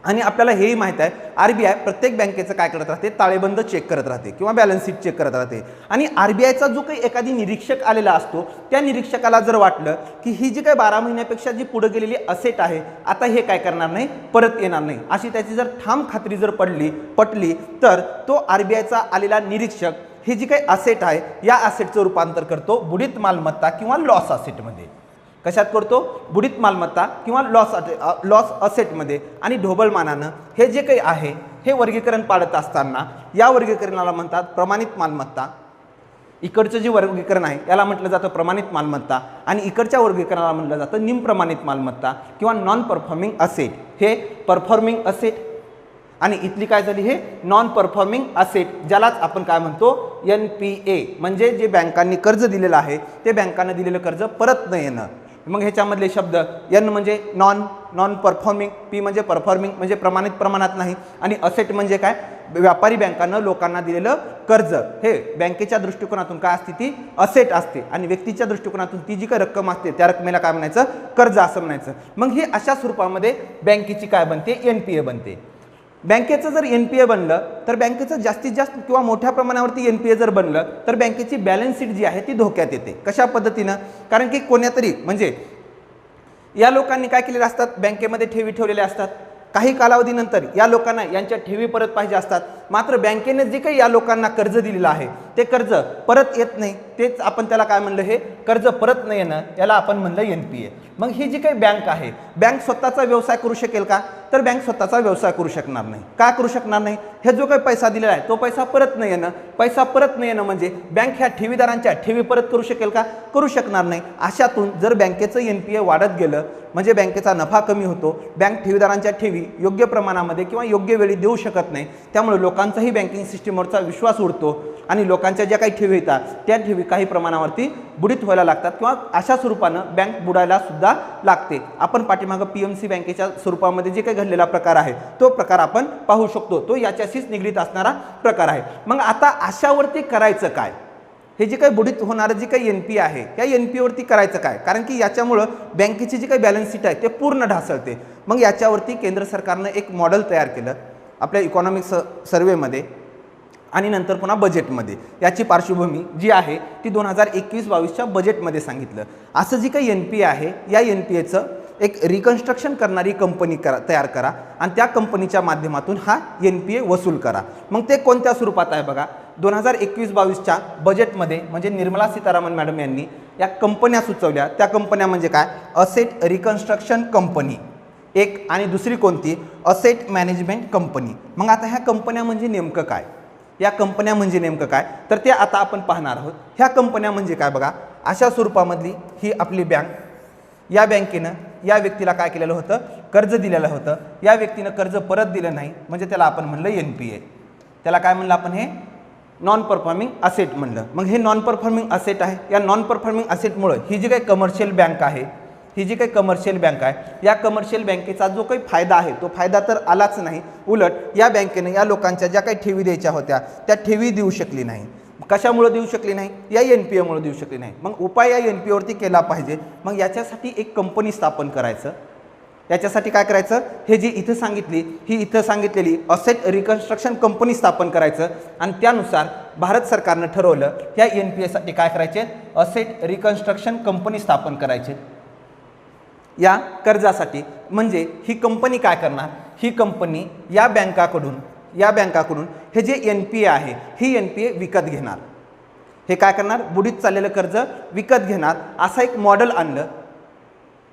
आणि आपल्याला हेही माहीत आहे RBI प्रत्येक बँकेचं काय करत राहते, ताळेबंद चेक करत राहते किंवा बॅलन्स शीट चेक करत राहते. आणि RBIचा जो काही एखादी निरीक्षक आलेला असतो त्या निरीक्षकाला जर वाटलं की ही जी काही 12 महिन्यापेक्षा जी पुढे गेलेली असेट आहे आता हे काय करणार नाही, परत येणार नाही, अशी त्याची जर ठाम खात्री जर पटली तर तो RBIचा आलेला निरीक्षक ही जी काही असेट आहे या असेटचं रूपांतर करतो बुडीत मालमत्ता किंवा लॉस असेटमध्ये. कशात करतो, बुडीत मालमत्ता किंवा लॉस असेटमध्ये. आणि ढोबळमानानं हे जे काही आहे हे वर्गीकरण पाडत असताना या वर्गीकरणाला म्हणतात प्रमाणित मालमत्ता. इकडचं जे वर्गीकरण आहे याला म्हटलं जातं प्रमाणित मालमत्ता आणि इकडच्या वर्गीकरणाला म्हटलं जातं निमप्रमाणित मालमत्ता किंवा नॉन परफॉर्मिंग असेट. हे परफॉर्मिंग असेट आणि इथली काय झाली, हे नॉन परफॉर्मिंग असेट, ज्यालाच आपण काय म्हणतो NPA म्हणजे जे बँकांनी कर्ज दिलेलं आहे ते बँकांना दिलेलं कर्ज परत न येणं. मग ह्याच्यामधले शब्द N म्हणजे नॉन परफॉर्मिंग, P म्हणजे परफॉर्मिंग म्हणजे प्रमाणित प्रमाणात नाही आणि असेट म्हणजे काय, व्यापारी बँकांना लोकांना दिलेलं कर्ज. हे बँकेच्या दृष्टिकोनातून काय असते, ती असेट असते आणि व्यक्तीच्या दृष्टिकोनातून ती जी काही रक्कम असते त्या रकमेला काय म्हणायचं, कर्ज असं म्हणायचं. मग हे अशा स्वरूपामध्ये बँकेची काय बनते, NPA बनते. बँकेचं जर NPA बनलं तर बँकेचं जास्तीत जास्त किंवा मोठ्या प्रमाणावरती NPA जर बनलं तर बँकेची बॅलन्स शीट जी आहे ती धोक्यात येते. कशा पद्धतीनं, कारण की कोण्यातरी म्हणजे या लोकांनी काय केलेले असतात, बँकेमध्ये ठेवी ठेवलेल्या असतात, काही कालावधीनंतर या लोकांना यांच्या ठेवी परत पाहिजे असतात. मात्र बँकेने जे काही या लोकांना कर्ज दिलेलं आहे ते कर्ज परत येत नाही, तेच आपण त्याला काय म्हणलं, हे कर्ज परत न येणं याला आपण म्हणलं NPA. मग ही जी काही बँक आहे, बँक स्वतःचा व्यवसाय करू शकेल का, तर बँक स्वतःचा व्यवसाय करू शकणार नाही. का करू शकणार नाही, हे जो काही पैसा दिलेला आहे तो पैसा परत न येणं, पैसा परत न येणं म्हणजे बँक ह्या ठेवीदारांच्या ठेवी परत करू शकेल का, करू शकणार नाही. अशातून जर बँकेचं NPA वाढत गेलं म्हणजे बँकेचा नफा कमी होतो, बँक ठेवीदारांच्या ठेवी योग्य प्रमाणामध्ये किंवा योग्य वेळी देऊ शकत नाही, त्यामुळे लोकांचाही बँकिंग सिस्टीमवरचा विश्वास उडतो आणि लोकांच्या ज्या काही ठेवी येतात त्या ठेवी काही प्रमाणावरती बुडीत व्हायला लागतात किंवा अशा स्वरूपानं बँक बुडायला सुद्धा लागते. आपण पाठीमागं PMC बँकेच्या स्वरूपामध्ये जे काही घडलेला प्रकार आहे तो प्रकार आपण पाहू शकतो. तो याच्याशीच निगडीत असणारा प्रकार आहे. मग आता अशावरती करायचं काय? हे जे काही बुडीत होणारं जे काही NPA आहे या NPAवरती करायचं काय? कारण की याच्यामुळं बँकेची जी काही बॅलन्स शीट आहे ते पूर्ण ढासळते. मग याच्यावरती केंद्र सरकारनं एक मॉडेल तयार केलं आपल्या इकॉनॉमिक सर्वेमध्ये आणि नंतर पुन्हा बजेटमध्ये. याची पार्श्वभूमी जी आहे ती 2021-22च्या बजेटमध्ये सांगितलं. असं जी काही NPA आहे या NPAचं एक रिकन्स्ट्रक्शन करणारी कंपनी तयार करा आणि त्या कंपनीच्या माध्यमातून हा NPA वसूल करा. मग ते कोणत्या स्वरूपात आहे बघा. 2021-22च्या बजेटमध्ये म्हणजे निर्मला सीतारामन मॅडम यांनी या कंपन्या सुचवल्या. त्या कंपन्या म्हणजे काय? असेट रिकन्स्ट्रक्शन कंपनी एक आणि दुसरी कोणती? Asset management company. मग आता ह्या कंपन्या म्हणजे नेमकं काय? या कंपन्या म्हणजे नेमकं काय तर ते आता आपण पाहणार आहोत. ह्या कंपन्या म्हणजे काय बघा. अशा स्वरूपामधली ही आपली बँक. या बँकेनं या व्यक्तीला काय केलेलं होतं? कर्ज दिलेलं होतं. या व्यक्तीनं कर्ज परत दिलं नाही म्हणजे त्याला आपण म्हणलं NPA. त्याला काय म्हणलं आपण? हे नॉन परफॉर्मिंग असेट म्हणलं. मग हे नॉन परफॉर्मिंग असेट आहे. या नॉन परफॉर्मिंग असेटमुळं ही जी काही कमर्शियल बँक आहे ही जी काही कमर्शियल बँक आहे या कमर्शियल बँकेचा जो काही फायदा आहे तो फायदा तर आलाच नाही. उलट या बँकेने या लोकांच्या ज्या काही ठेवी द्यायच्या होत्या त्या ठेवी देऊ शकली नाही. कशामुळे देऊ शकली नाही? या NPAमुळे देऊ शकली नाही. मग उपाय या NPAवरती केला पाहिजे. मग याच्यासाठी एक कंपनी स्थापन करायचं. याच्यासाठी काय करायचं? हे जी इथं सांगितली ही इथं सांगितलेली असेट रिकन्स्ट्रक्शन कंपनी स्थापन करायचं आणि त्यानुसार भारत सरकारनं ठरवलं या NPAसाठी काय करायचे? असेट रिकन्स्ट्रक्शन कंपनी स्थापन करायचे या कर्जासाठी. म्हणजे ही कंपनी काय करणार? ही कंपनी या बँकाकडून हे जे NPA आहे ही NPA विकत घेणार. हे काय करणार? बुडीत चाललेलं कर्ज विकत घेणार. असं एक मॉडेल आणलं.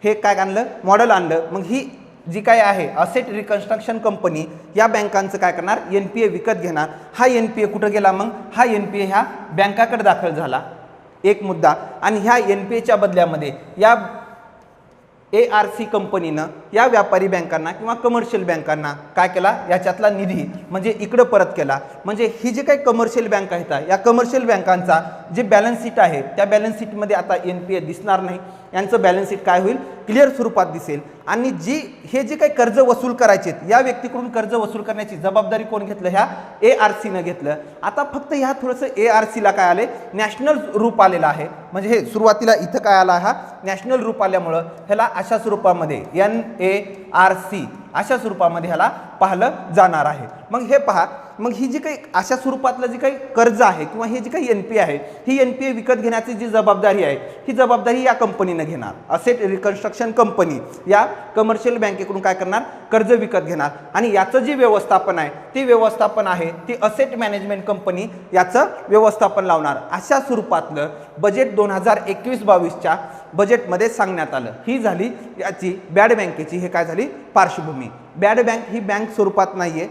हे काय आणलं? मॉडेल आणलं. मग ही जी काय आहे असेट रिकन्स्ट्रक्शन कंपनी या बँकांचं काय करणार? NPA विकत घेणार. हा NPA कुठं गेला? मग हा NPA ह्या बँकाकडे दाखल झाला. एक मुद्दा. आणि ह्या NPAच्या बदल्यामध्ये या ARC कंपनीनं या व्यापारी बँकांना किंवा कमर्शियल बँकांना काय केला? याच्यातला निधी म्हणजे इकडं परत केला. म्हणजे ही जी काही कमर्शियल बँक आहेत या कमर्शियल बँकांचा जे बॅलन्स शीट आहे त्या बॅलन्स शीटमध्ये आता NPA दिसणार नाही. यांचं बॅलन्स शीट काय होईल? क्लिअर स्वरूपात दिसेल. आणि हे जे काही कर्ज वसूल करायचे या व्यक्तीकडून कर्ज वसूल करण्याची जबाबदारी कोण घेतलं? ह्या ARCनं घेतलं. आता फक्त ह्या थोडंसं ARCला काय आले? नॅशनल रूप आलेलं आहे. म्हणजे हे सुरुवातीला इथं काय आला? हा नॅशनल रूप आल्यामुळं ह्याला अशा स्वरूपामध्ये NARC अशा स्वरूपामध्ये ह्याला पाहिलं जाणार आहे. मग हे पहा. मग ही जी काही अशा स्वरूपातलं जे काही कर्ज आहे किंवा हे जे काही NPA आहे ही NPA विकत घेण्याची जी जबाबदारी आहे ही जबाबदारी या कंपनीनं घेणार. असेट रिकन्स्ट्रक्शन कंपनी या कमर्शियल बँकेकडून काय करणार? कर्ज विकत घेणार. आणि याचं जे व्यवस्थापन आहे ते व्यवस्थापन आहे ती असेट मॅनेजमेंट कंपनी याचं व्यवस्थापन लावणार. अशा स्वरूपातलं बजेट 2021-22च्या बजेटमध्ये सांगण्यात आलं. ही झाली याची बॅड बँकेची हे काय झाली? पार्श्वभूमी. बॅड बँक ही बँक स्वरूपात नाही आहे.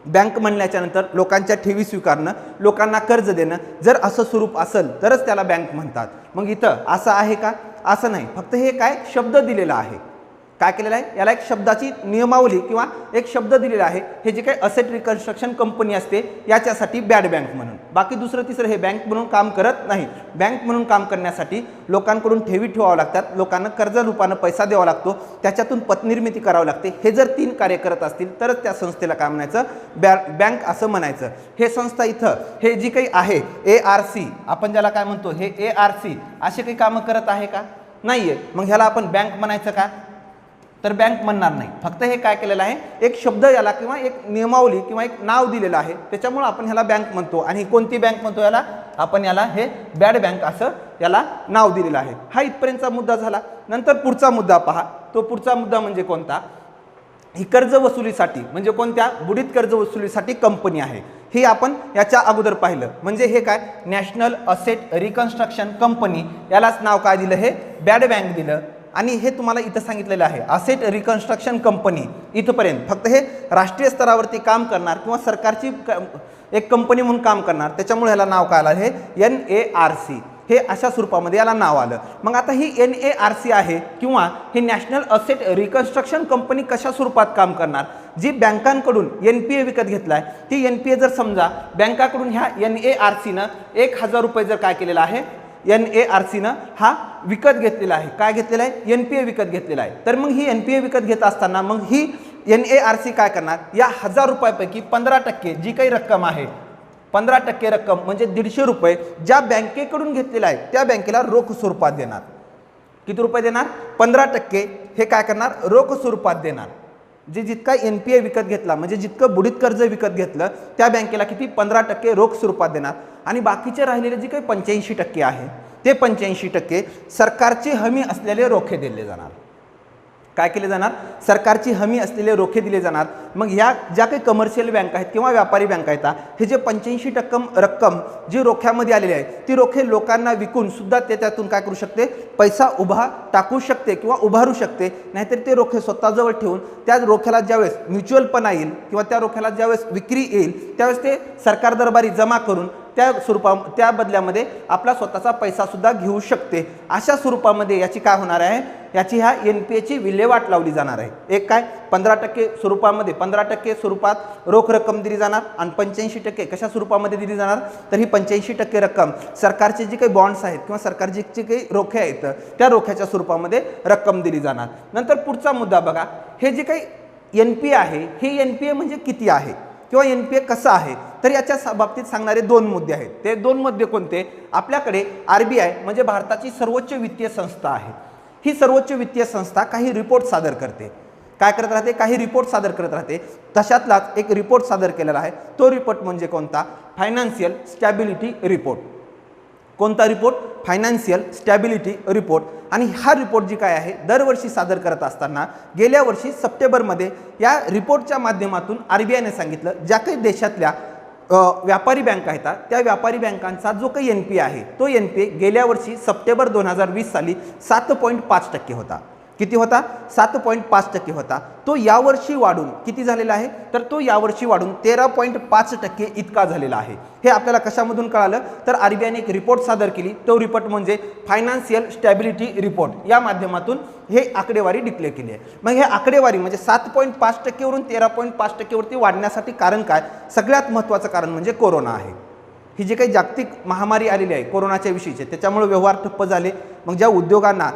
बँक म्हणल्याच्या नंतर लोकांच्या ठेवी स्वीकारणं, लोकांना कर्ज देणं जर असं स्वरूप असेल तरच त्याला बँक म्हणतात. मग इथं असं आहे का? असं नाही. फक्त हे काय शब्द दिलेला आहे. काय केलेलं आहे? याला एक शब्दाची नियमावली किंवा एक शब्द दिलेला आहे. हे जे काही असेट रिकन्स्ट्रक्शन कंपनी असते याच्यासाठी बॅड बँक म्हणून. बाकी दुसरं तिसरं हे बँक म्हणून काम करत नाही. बँक म्हणून काम करण्यासाठी लोकांकडून ठेवी ठेवावं लागतात. लोकांना कर्ज रूपानं पैसा द्यावा लागतो. त्याच्यातून पतनिर्मिती करावी लागते. हे जर 3 कार्य करत असतील तरच त्या संस्थेला काय म्हणायचं? बँक असं म्हणायचं. हे संस्था इथं हे जी काही आहे ARC आपण ज्याला काय म्हणतो हे ARC असे काही कामं करत आहे का? नाहीये. मग ह्याला आपण बँक म्हणायचं का? तर बँक म्हणणार नाही. फक्त हे काय केलेलं आहे? एक शब्द याला किंवा एक नियमावली किंवा एक नाव दिलेलं आहे त्याच्यामुळे आपण ह्याला बँक म्हणतो. आणि कोणती बँक म्हणतो याला? आपण याला हे बॅड बँक असं याला नाव दिलेलं आहे. हा इथपर्यंतचा मुद्दा झाला. नंतर पुढचा मुद्दा पहा. तो पुढचा मुद्दा म्हणजे कोणता? ही कर्ज वसुलीसाठी म्हणजे कोणत्या? बुडीत कर्ज वसुलीसाठी कंपनी आहे. हे आपण याच्या अगोदर पाहिलं. म्हणजे हे काय? नॅशनल असेट रिकन्स्ट्रक्शन कंपनी यालाच नाव काय दिलं? हे बॅड बँक दिलं. आणि हे तुम्हाला इथं सांगितलेलं आहे असेट रिकन्स्ट्रक्शन कंपनी इथपर्यंत. फक्त हे राष्ट्रीय स्तरावरती काम करणार किंवा सरकारची एक कंपनी म्हणून काम करणार त्याच्यामुळे ह्याला नाव काय आलं? हे NARC. हे अशा स्वरूपामध्ये याला नाव आलं. मग आता ही NARC आहे किंवा ही नॅशनल असेट रिकन्स्ट्रक्शन कंपनी कशा स्वरूपात काम करणार? जी बँकांकडून NPA विकत घेतलाय ती NPA जर समजा बँकाकडून ह्या NARCनं 1,000 रुपये जर काय केलेला आहे, NARCनं हा विकत घेतलेला आहे. काय घेतलेला आहे? NPA विकत घेतलेला आहे. तर मग ही NPA विकत घेत असताना मग ही NARC काय करणार? या 1,000 रुपयापैकी 15% जी काही रक्कम आहे, 15% रक्कम म्हणजे 150 रुपये ज्या बँकेकडून घेतलेला आहे त्या बँकेला रोख स्वरूपात देणार. किती रुपये देणार? 15% हे काय करणार? रोख स्वरूपात देणार. जे जितका NPA विकत घेतला म्हणजे जितकं बुडीत कर्ज विकत घेतलं त्या बँकेला किती? 15% रोख स्वरूपात देणार. आणि बाकीचे राहिलेले जे काही 85% आहे ते 85% सरकारची हमी असलेले रोखे दिले जाणार. काय केले जाणार? सरकारची हमी असलेले रोखे दिले जाणार. मग या ज्या काही कमर्शियल बँक आहेत किंवा व्यापारी बँक आहेत हे जे 85% रक्कम जी रोख्यामध्ये आलेली आहे ती रोखे लोकांना विकून सुद्धा ते त्यातून काय करू शकते? पैसा उभा टाकू शकते किंवा उभारू शकते. नाहीतर ते रोखे स्वतःजवळ ठेवून त्या रोख्याला ज्यावेळेस म्युच्युअलपणा येईल किंवा त्या रोख्याला ज्यावेळेस विक्री येईल त्यावेळेस ते सरकार दरबारी जमा करून त्या बदल्यामध्ये आपला स्वतःचा पैसा सुद्धा घेऊ शकते. अशा स्वरूपामध्ये याची काय होणार आहे? याची ह्या NPAची विल्हेवाट लावली जाणार आहे. एक काय? 15% स्वरूपामध्ये 15% स्वरूपात रोख रक्कम दिली जाणार आणि 85% कशा स्वरूपामध्ये दिली जाणार? तर ही 85% रक्कम सरकारचे जे काही बॉन्ड्स आहेत किंवा सरकारचे जे काही रोखे आहेत त्या रोख्याच्या स्वरूपामध्ये रक्कम दिली जाणार. नंतर पुढचा मुद्दा बघा, हे जे काही NPA आहे हे NPA म्हणजे किती आहे किंवा NPA कसं आहे? तर याच्या बाबतीत सांगणारे 2 मुद्दे आहेत. ते 2 मुद्दे कोणते? आपल्याकडे RBI म्हणजे भारताची सर्वोच्च वित्तीय संस्था आहे. ही सर्वोच्च वित्तीय संस्था काही रिपोर्ट सादर करते. काय करत राहते? काही रिपोर्ट सादर करत राहते. तशातलाच एक रिपोर्ट सादर केलेला आहे. तो रिपोर्ट म्हणजे कोणता? Financial stability report. कोणता रिपोर्ट? Financial stability report. आणि हा रिपोर्ट जी काय आहे दरवर्षी सादर करत असताना गेल्या वर्षी सप्टेंबरमध्ये या रिपोर्टच्या माध्यमातून RBIने सांगितलं ज्या काही देशातल्या व्यापारी बँका आहेत त्या व्यापारी बँकांचा जो काही NPA आहे तो NPA गेल्या वर्षी सप्टेंबर 2020 साली 7.5% होता. किती होता? 7.5% होता. तो यावर्षी वाढून किती झालेला आहे? तर तो यावर्षी वाढून 13.5% इतका झालेला आहे. हे आपल्याला कशामधून कळालं? तर RBIने एक रिपोर्ट सादर केली. तो रिपोर्ट म्हणजे फायनान्शियल स्टॅबिलिटी रिपोर्ट. या माध्यमातून हे आकडेवारी डिक्लेअर केली आहे. मग हे आकडेवारी म्हणजे 7.5% वरून 13.5% वरती वाढण्यासाठी कारण काय? सगळ्यात महत्त्वाचं कारण म्हणजे कोरोना आहे. ही जी काही जागतिक महामारी आलेली आहे कोरोनाच्या विषयीचे त्याच्यामुळे व्यवहार ठप्प झाले. मग ज्या उद्योगांना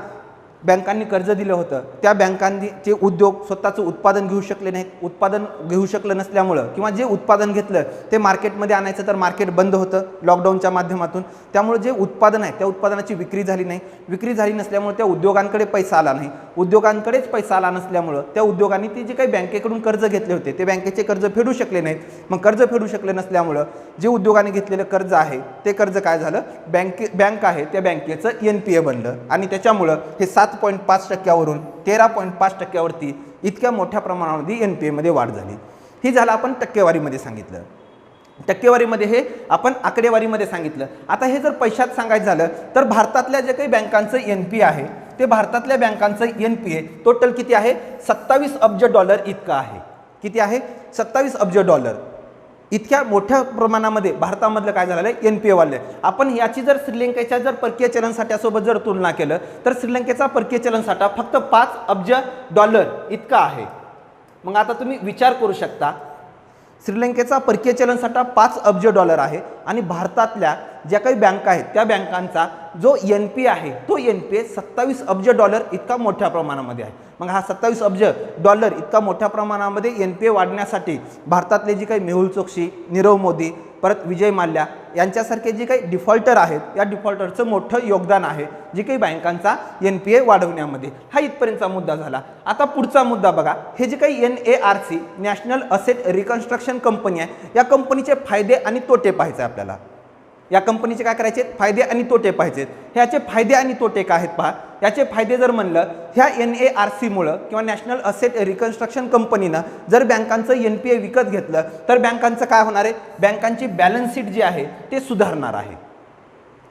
बँकांनी कर्ज दिलं होतं त्या बँकांचे उद्योग स्वतःचं उत्पादन घेऊ शकले नाहीत. उत्पादन घेऊ शकलं नसल्यामुळं किंवा जे उत्पादन घेतलं ते मार्केटमध्ये आणायचं तर मार्केट बंद होतं लॉकडाऊनच्या माध्यमातून. त्यामुळे जे उत्पादन आहे त्या उत्पादनाची विक्री झाली नाही. विक्री झाली नसल्यामुळे त्या उद्योगांकडे पैसा आला नाही. उद्योगांकडेच पैसा आला नसल्यामुळं त्या उद्योगांनी ते जे काही बँकेकडून कर्ज घेतले होते ते बँकेचे कर्ज फेडू शकले नाहीत. मग कर्ज फेडू शकले नसल्यामुळं जे उद्योगाने घेतलेलं कर्ज आहे ते कर्ज काय झालं? बँक आहे त्या बँकेचं NPA बनलं आणि त्याच्यामुळं हे 7.5% वरून 13.5% वरती इतक्या मोठ्या प्रमाणामध्ये NPA मध्ये वाढ झाली. ही झालं आपण टक्केवारीमध्ये सांगितलं. टक्केवारीमध्ये हे आपण आकडेवारीमध्ये सांगितलं. आता हे जर पैशात सांगायचं झालं तर भारतातल्या जे काही बँकांचं NPA आहे ते भारतातल्या बँकांचं NPA टोटल किती आहे? 27 अब्ज डॉलर इतकं आहे. किती आहे? 27 अब्ज डॉलर. इतक्या मोठ्या प्रमाणामध्ये भारतामधलं काय झालेलं आहे? NPA वाढलं. आपण याची जर श्रीलंकेच्या जर परकीय चलन साठ्यासोबत जर तुलना केलं तर श्रीलंकेचा परकीय चलन साठा फक्त 5 अब्ज डॉलर इतका आहे. मग आता तुम्ही विचार करू शकता श्रीलंकेचा परकीय चलन साठा 5 अब्ज डॉलर आहे आणि भारतातल्या ज्या काही बँका आहेत त्या बँकांचा जो NPA आहे तो NPA 27 अब्ज डॉलर इतका मोठ्या प्रमाणामध्ये आहे. मग हा 27 अब्ज डॉलर इतका मोठ्या प्रमाणामध्ये NPA वाढण्यासाठी भारतातले जी काही मेहुल चोक्सी, नीरव मोदी, परत विजय माल्या यांच्यासारखे जे काही डिफॉल्टर आहेत या डिफॉल्टरचं मोठं योगदान आहे जे काही बँकांचा NPA वाढवण्यामध्ये. हा इथपर्यंतचा मुद्दा झाला. आता पुढचा मुद्दा बघा. हे जे काही NARC national asset reconstruction company आहे या कंपनीचे फायदे आणि तोटे पाहायचे आपल्याला. या कंपनीचे काय करायचे? फायदे आणि तोटे पाहिजेत. ह्याचे फायदे आणि तोटे काय आहेत पहा. याचे फायदे जर म्हणलं ह्या NARC मुळे किंवा नॅशनल असेट रिकन्स्ट्रक्शन कंपनीनं जर बँकांचं NPA विकत घेतलं तर बँकांचं काय होणार आहे? बँकांची बॅलन्स शीट जी आहे ते सुधारणार आहे.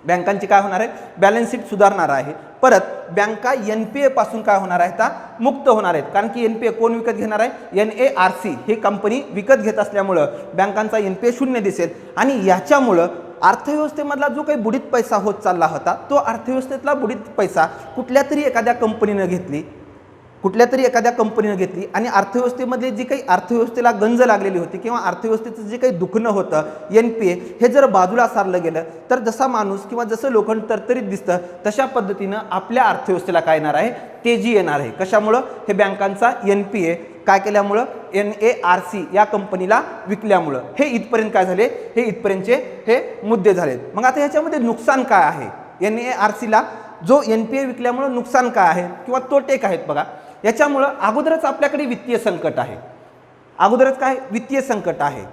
बँकांची काय होणार आहे? बॅलन्स शीट सुधारणार आहे. परत बँका NPA पासून काय होणार आहेत? मुक्त होणार आहेत. कारण की NPA कोण विकत घेणार आहे? NARC ही कंपनी विकत घेत असल्यामुळं बँकांचा NPA शून्य दिसेल आणि याच्यामुळं अर्थव्यवस्थेमधला जो काही बुडीत पैसा होत चालला होता, तो अर्थव्यवस्थेतला बुडीत पैसा कुठल्या तरी एखाद्या कंपनीनं घेतली आणि अर्थव्यवस्थेमध्ये जी काही अर्थव्यवस्थेला गंज लागलेली होती किंवा अर्थव्यवस्थेचं जे काही दुखणं होतं NPA हे जर बाजूला सारलं गेलं तर जसा माणूस किंवा जसं लोखंड तरतरीत दिसतं तशा पद्धतीनं आपल्या अर्थव्यवस्थेला काय येणार आहे, तेजी येणार आहे. कशामुळं? हे बँकांचा NPA काय केल्यामुळं, NARC या कंपनीला विकल्यामुळं. हे इथपर्यंत काय झाले, हे इथपर्यंतचे हे मुद्दे झालेत. मग आता ह्याच्यामध्ये नुकसान काय आहे, NARCला जो NPA विकल्यामुळं नुकसान काय आहे किंवा तोटे काय आहेत बघा. याच्यामुळं अगोदरच आपल्याकडे वित्तीय संकट आहे, वित्तीय संकट आहे.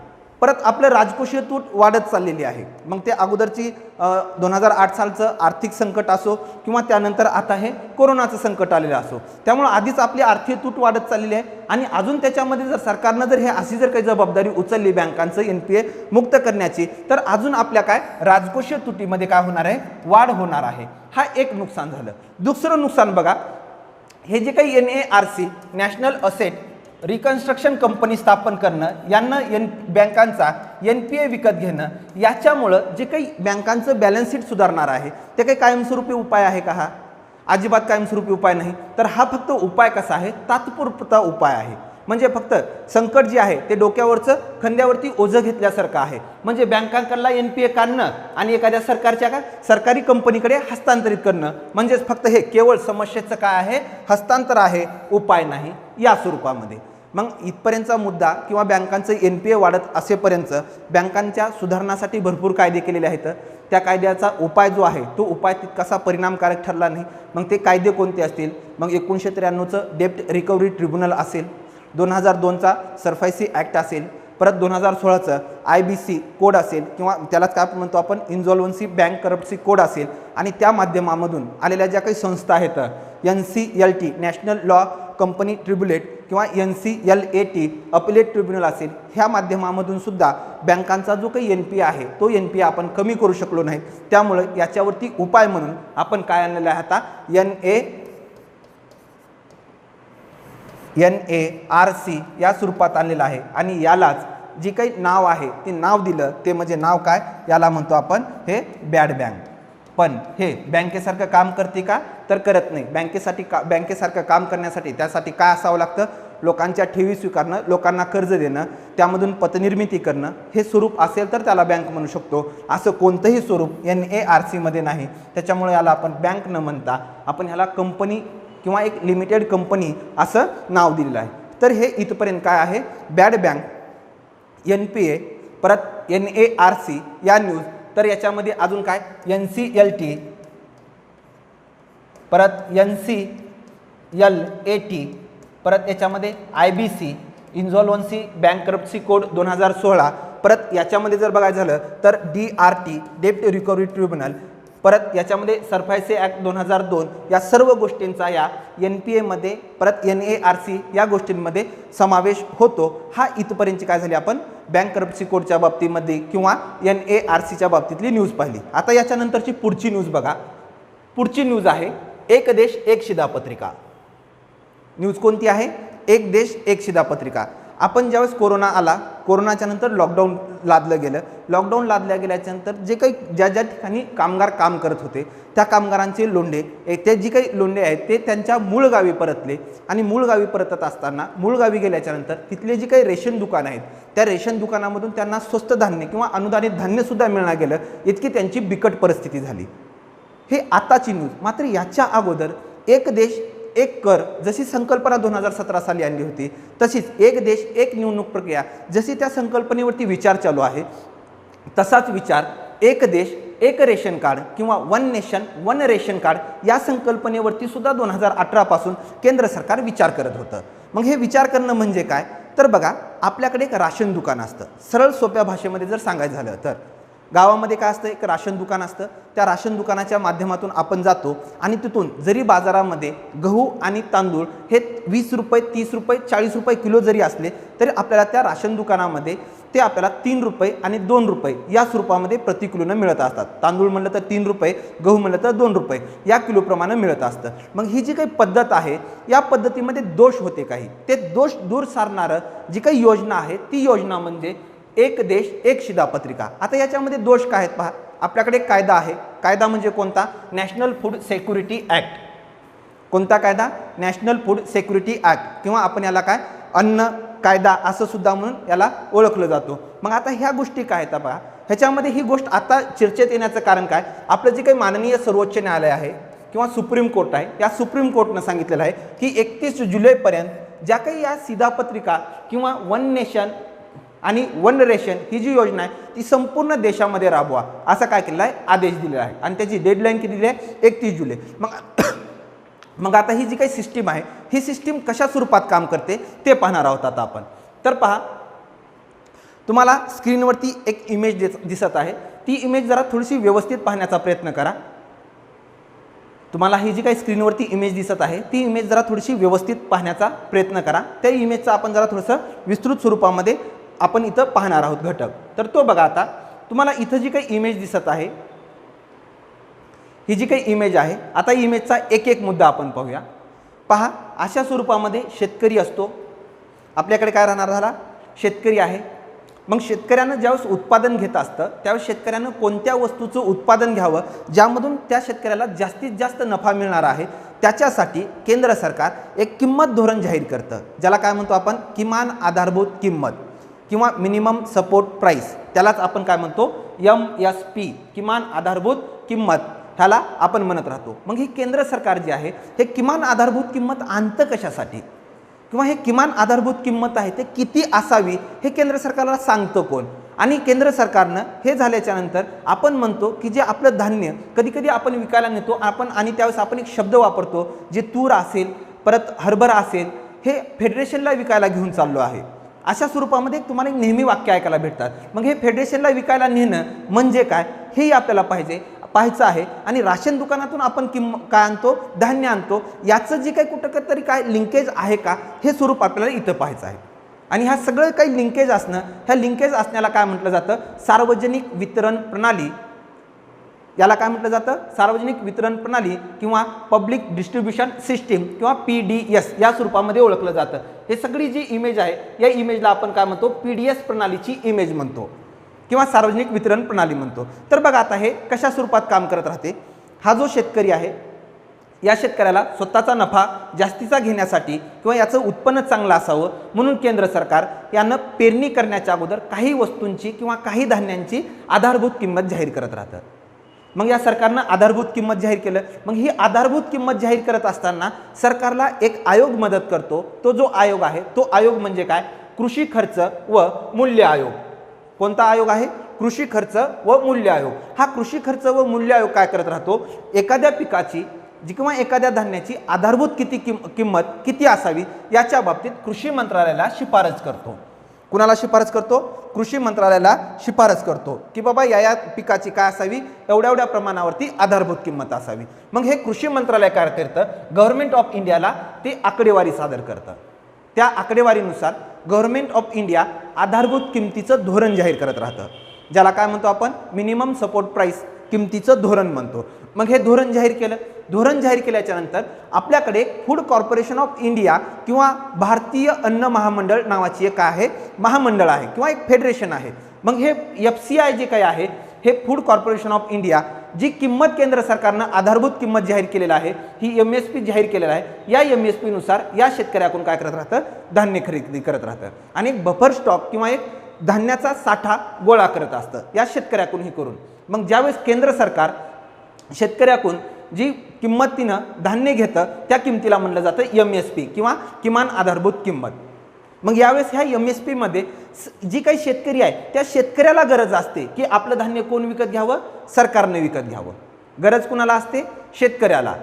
परत आपलं राजकोषीय तूट वाढत चाललेली आहे. मग ते अगोदरची 2008 सालचं आर्थिक संकट असो किंवा त्यानंतर आता हे कोरोनाचं संकट आलेलं असो, त्यामुळे आधीच आपली आर्थिक तूट वाढत चाललेली आहे. आणि अजून त्याच्यामध्ये जर सरकारनं जर हे अशी जर काही जबाबदारी उचलली बँकांचं NPA मुक्त करण्याची, तर अजून आपल्या काय राजकोषीय तुटीमध्ये काय होणार आहे, वाढ होणार आहे. हा एक नुकसान झालं. दुसरं नुकसान बघा, हे जे काही NARC national asset reconstruction company स्थापन करणं, यांना बँकांचा NPA विकत घेणं, याच्यामुळं जे काही बँकांचं बॅलन्स शीट सुधारणार आहे ते काही कायमस्वरूपी उपाय आहे का? हा अजिबात कायमस्वरूपी उपाय नाही. तर हा फक्त उपाय कसा आहे, तात्पुरता उपाय आहे. म्हणजे फक्त संकट जे आहे ते डोक्यावरचं खांद्यावरती ओझं घेतल्यासारखं आहे. म्हणजे बँकांकडला NPA काढणं आणि एखाद्या सरकारी कंपनीकडे हस्तांतरित करणं, म्हणजेच फक्त हे केवळ समस्येचं काय आहे, हस्तांतर आहे, उपाय नाही या स्वरूपामध्ये. मग इथपर्यंतचा मुद्दा किंवा बँकांचं NPA वाढत असेपर्यंत बँकांच्या सुधारणासाठी भरपूर कायदे केलेले आहेत. त्या कायद्याचा उपाय जो आहे तो उपाय तितकासा परिणामकारक ठरला नाही. मग ते कायदे कोणते असतील? मग 1993चं डेप्ट रिकव्हरी ट्रिब्युनल असेल, 2002चा सरफायसी ॲक्ट असेल, परत 2016चं IBC कोड असेल किंवा त्यालाच काय म्हणतो आपण इन्सॉल्वन्सी बँक करप्सी कोड असेल. आणि त्या माध्यमामधून आलेल्या ज्या काही संस्था आहेत, NCLT नॅशनल लॉ कंपनी ट्रिब्युलेट किंवा NCLAT अपिलेट ट्रिब्युनल असेल, ह्या माध्यमामधून सुद्धा बँकांचा जो काही NPA आहे तो NPA आपण कमी करू शकलो नाही. त्यामुळं याच्यावरती उपाय म्हणून आपण काय आणलेलं आहे, आता NARC या स्वरूपात आणलेलं आहे. आणि यालाच जी काही नाव आहे ते नाव दिलं, ते म्हणजे नाव काय, याला म्हणतो आपण हे बॅड बँक. पण हे बँकेसारखं काम करते का? तर करत नाही. बँकेसारखं काम करण्यासाठी त्यासाठी काय असावं लागतं, लोकांच्या ठेवी स्वीकारणं, लोकांना कर्ज देणं, त्यामधून पतनिर्मिती करणं, हे स्वरूप असेल तर त्याला बँक म्हणू शकतो. असं कोणतंही स्वरूप NARC मध्ये नाही. त्याच्यामुळे याला आपण बँक न म्हणता आपण ह्याला कंपनी किंवा एक लिमिटेड कंपनी असं नाव दिलेलं आहे. तर हे इथपर्यंत काय आहे, बॅड बँक, NPA, परत NARC या न्यूज. तर याच्यामध्ये अजून काय, NCLT, परत NCLAT, परत याच्यामध्ये IBC इन्सॉल्वन्सी बँक करप्सी कोड 2016, परत याच्यामध्ये जर बघायचं झालं तर DRT डेप्ट रिकव्हरी ट्रिब्युनल, परत याच्यामध्ये सरफायसी ॲक्ट 2002, या सर्व गोष्टींचा या NPA मध्ये परत NARC या गोष्टींमध्ये समावेश होतो. हा इथपर्यंतची काय झाली, आपण बँक करप्सी कोडच्या बाबतीमध्ये किंवा NARCच्या बाबतीतली न्यूज पाहिली. आता याच्यानंतरची पुढची न्यूज बघा. पुढची न्यूज आहे एक देश एक शिधापत्रिका. न्यूज कोणती आहे, एक देश एक शिधापत्रिका. आपण ज्यावेळेस कोरोना आला, कोरोनाच्या नंतर लॉकडाऊन लादलं गेलं. लॉकडाऊन लादल्या गेल्याच्यानंतर जे काही ज्या ठिकाणी कामगार काम करत होते त्या कामगारांचे लोंढे, ते जी काही लोंढे आहेत ते त्यांच्या मूळ गावी परतले. आणि मूळ गावी परतत असताना, मूळ गावी गेल्याच्यानंतर तिथले जी काही रेशन दुकानं आहेत त्या रेशन दुकानामधून त्यांना स्वस्त धान्य किंवा अनुदानित धान्यसुद्धा मिळणार गेलं, इतकी त्यांची बिकट परिस्थिती झाली. हे आताची न्यूज. मात्र याच्या अगोदर एक देश एक कर जशी संकल्पना 2017 साली आणली होती, तशीच एक देश एक निवडणूक प्रक्रिया जशी त्या संकल्पनेवरती विचार चालू आहे, तसाच विचार एक देश एक रेशन कार्ड किंवा one nation one ration card या संकल्पनेवरती सुद्धा 2018 पासून केंद्र सरकार विचार करत होतं. मग हे विचार करणं म्हणजे काय, तर बघा आपल्याकडे एक राशन दुकान असतं. सरळ सोप्या भाषेमध्ये जर सांगायचं झालं तर गावामध्ये काय असतं, एक राशन दुकान असतं. त्या राशन दुकानाच्या माध्यमातून आपण जातो आणि तिथून जरी बाजारामध्ये गहू आणि तांदूळ हे 20 रुपये 30 रुपये 40 रुपये किलो जरी असले तरी आपल्याला त्या राशन दुकानामध्ये ते आपल्याला 3 रुपये आणि 2 रुपये या स्वरूपामध्ये प्रति किलोनं मिळत असतात. तांदूळ म्हणलं तर 3 रुपये, गहू म्हणलं तर 2 रुपये या किलोप्रमाणे मिळत असतं. मग ही जी काही पद्धत आहे या पद्धतीमध्ये दोष होते काही, ते दोष दूर सारणारं जी काही योजना आहे ती योजना म्हणजे एक देश एक शिधापत्रिका. आता याच्यामध्ये दोष काय आहेत पहा. आपल्याकडे एक कायदा आहे. कायदा म्हणजे कोणता? National food security act. कोणता कायदा? नॅशनल फूड सिक्युरिटी ॲक्ट, किंवा आपण याला काय अन्न कायदा असं सुद्धा म्हणून याला ओळखलं जातो. मग आता ह्या गोष्टी काय आहेत पहा. ह्याच्यामध्ये ही गोष्ट आता चर्चेत येण्याचं कारण काय? आपलं जे काही माननीय सर्वोच्च न्यायालय आहे किंवा सुप्रीम कोर्ट आहे, या सुप्रीम कोर्टनं सांगितलेलं आहे की 31 जुलैपर्यंत ज्या काही या शिधापत्रिका किंवा वन नेशन आणि वन रेशन ही जी योजना आहे ती संपूर्ण देशामध्ये राबवा, असा काय केलेला आहे? आदेश दिलेला आहे. आणि त्याची डेडलाईन किती दिली आहे? 31 जुलै. मग आता ही जी काही सिस्टीम आहे ही सिस्टीम कशा स्वरूपात काम करते ते पाहणार आहोत आता आपण. तर पहा, तुम्हाला स्क्रीनवरती एक इमेज दिसत आहे. ती इमेज जरा थोडीशी व्यवस्थित पाहण्याचा प्रयत्न करा. तुम्हाला ही जी काही स्क्रीनवरती इमेज दिसत आहे ती इमेज जरा थोडीशी व्यवस्थित पाहण्याचा प्रयत्न करा. त्या इमेजचा आपण जरा थोडंसं विस्तृत स्वरूपामध्ये आपण इथं पाहणार आहोत घटक. तर तो बघा, आता तुम्हाला इथं जी काही इमेज दिसत आहे ही जी काही इमेज आहे, आता इमेजचा एक एक मुद्दा आपण पाहूया. पहा, अशा स्वरूपामध्ये शेतकरी असतो. आपल्याकडे काय राहणार झाला? शेतकरी आहे. मग शेतकऱ्यानं ज्यावेळेस उत्पादन घेत असतं त्यावेळेस शेतकऱ्यानं कोणत्या वस्तूचं उत्पादन घ्यावं ज्यामधून त्या शेतकऱ्याला जास्तीत जास्त नफा मिळणार आहे, त्याच्यासाठी केंद्र सरकार एक किंमत धोरण जाहीर करतं, ज्याला काय म्हणतो आपण? किमान आधारभूत किंमत किंवा मिनिमम सपोर्ट प्राईस. त्यालाच आपण काय म्हणतो? MSP, किमान आधारभूत किंमत, ह्याला आपण म्हणत राहतो. मग ही केंद्र सरकार जे आहे हे किमान आधारभूत किंमत आणतं कशासाठी, किंवा हे किमान आधारभूत किंमत आहे ते किती असावी हे केंद्र सरकारला सांगतं कोण? आणि केंद्र सरकारनं हे झाल्याच्या नंतर आपण म्हणतो की जे आपलं धान्य कधी कधी आपण विकायला नेतो आपण, आणि त्यावेळेस आपण एक शब्द वापरतो, जे तूर असेल, परत हरभरा असेल, हे फेडरेशनला विकायला घेऊन चाललो आहे, अशा स्वरूपामध्ये तुम्हाला एक नेहमी वाक्य ऐकायला भेटतात. मग हे फेडरेशनला विकायला नेणं म्हणजे काय हेही आपल्याला पाहायचं आहे. आणि राशन दुकानातून आपण काय आणतो? धान्य आणतो. याचं जे काही कुठं तरी काय लिंकेज आहे का हे स्वरूप आपल्याला इथं पाहायचं आहे. आणि ह्या सगळं काही लिंकेज असणं, ह्या लिंकेज असण्याला काय म्हटलं जातं? सार्वजनिक वितरण प्रणाली. याला काय म्हटलं जातं? सार्वजनिक वितरण प्रणाली किंवा पब्लिक डिस्ट्रीब्युशन सिस्टीम किंवा PDS या स्वरूपामध्ये ओळखलं जातं. हे सगळी जी इमेज आहे या इमेजला आपण काय म्हणतो? PDS प्रणालीची इमेज म्हणतो किंवा सार्वजनिक वितरण प्रणाली म्हणतो. तर बघा, आता हे कशा स्वरूपात काम करत राहते. हा जो शेतकरी आहे या शेतकऱ्याला स्वतःचा नफा जास्तीचा घेण्यासाठी किंवा याचं उत्पन्न चांगलं असावं म्हणून केंद्र सरकार यानं पेरणी करण्याच्या अगोदर काही वस्तूंची किंवा काही धान्यांची आधारभूत किंमत जाहीर करत राहतं. मग या सरकारनं आधारभूत किंमत जाहीर केलं. मग ही आधारभूत किंमत जाहीर करत असताना सरकारला एक आयोग मदत करतो. तो जो आयोग आहे तो आयोग म्हणजे काय? कृषी खर्च व मूल्य आयोग. कोणता आयोग आहे? कृषी खर्च व मूल्य आयोग. हा कृषी खर्च व मूल्य आयोग काय करत राहतो? एखाद्या पिकाची किंवा एखाद्या धान्याची आधारभूत किंमत किती असावी याच्या बाबतीत कृषी मंत्रालयाला शिफारस करतो. कुणाला शिफारस करतो? कृषी मंत्रालयाला शिफारस करतो की बाबा या पिकाची काय असावी? एवढ्या प्रमाणावरती आधारभूत किंमत असावी. मग हे कृषी मंत्रालय काय करतं? गव्हर्नमेंट ऑफ इंडियाला ते आकडेवारी सादर करतं. त्या आकडेवारीनुसार गव्हर्नमेंट ऑफ इंडिया आधारभूत किमतीचं धोरण जाहीर करत राहतं, ज्याला काय म्हणतो आपण? मिनिमम सपोर्ट प्राईस किमतीचं धोरण म्हणतो. मग हे धोरण जाहीर केलं. धोरण जाहीर केल्याच्या नंतर आपल्याकडे फूड कॉर्पोरेशन ऑफ इंडिया किंवा भारतीय अन्न महामंडळ नावाची एक आहे महामंडळ आहे किंवा एक फेडरेशन आहे. मग हे FCI जे काही आहे हे फूड कॉर्पोरेशन ऑफ इंडिया जी किंमत केंद्र सरकारनं आधारभूत किंमत जाहीर केलेला आहे ही MSP जाहीर केलेला आहे. या MSP नुसार या शेतकऱ्याकडून काय करत राहतं? धान्य खरेदी करत राहतं आणि एक बफर स्टॉक किंवा एक धान्याचा साठा गोळा करत असतं या शेतकऱ्याकडून ही करून. मग ज्यावेळेस केंद्र सरकार शेतकऱ्याकडून जी किंमतीनं धान्य घेतं त्या किमतीला म्हणलं जातं MSP किंवा किमान आधारभूत किंमत. मग यावेळेस ह्या MSP मध्ये जी काही शेतकरी आहे त्या शेतकऱ्याला गरज असते की आपलं धान्य कोण विकत घ्यावं? सरकारने विकत घ्यावं. गरज कुणाला असते? शेतकऱ्याला.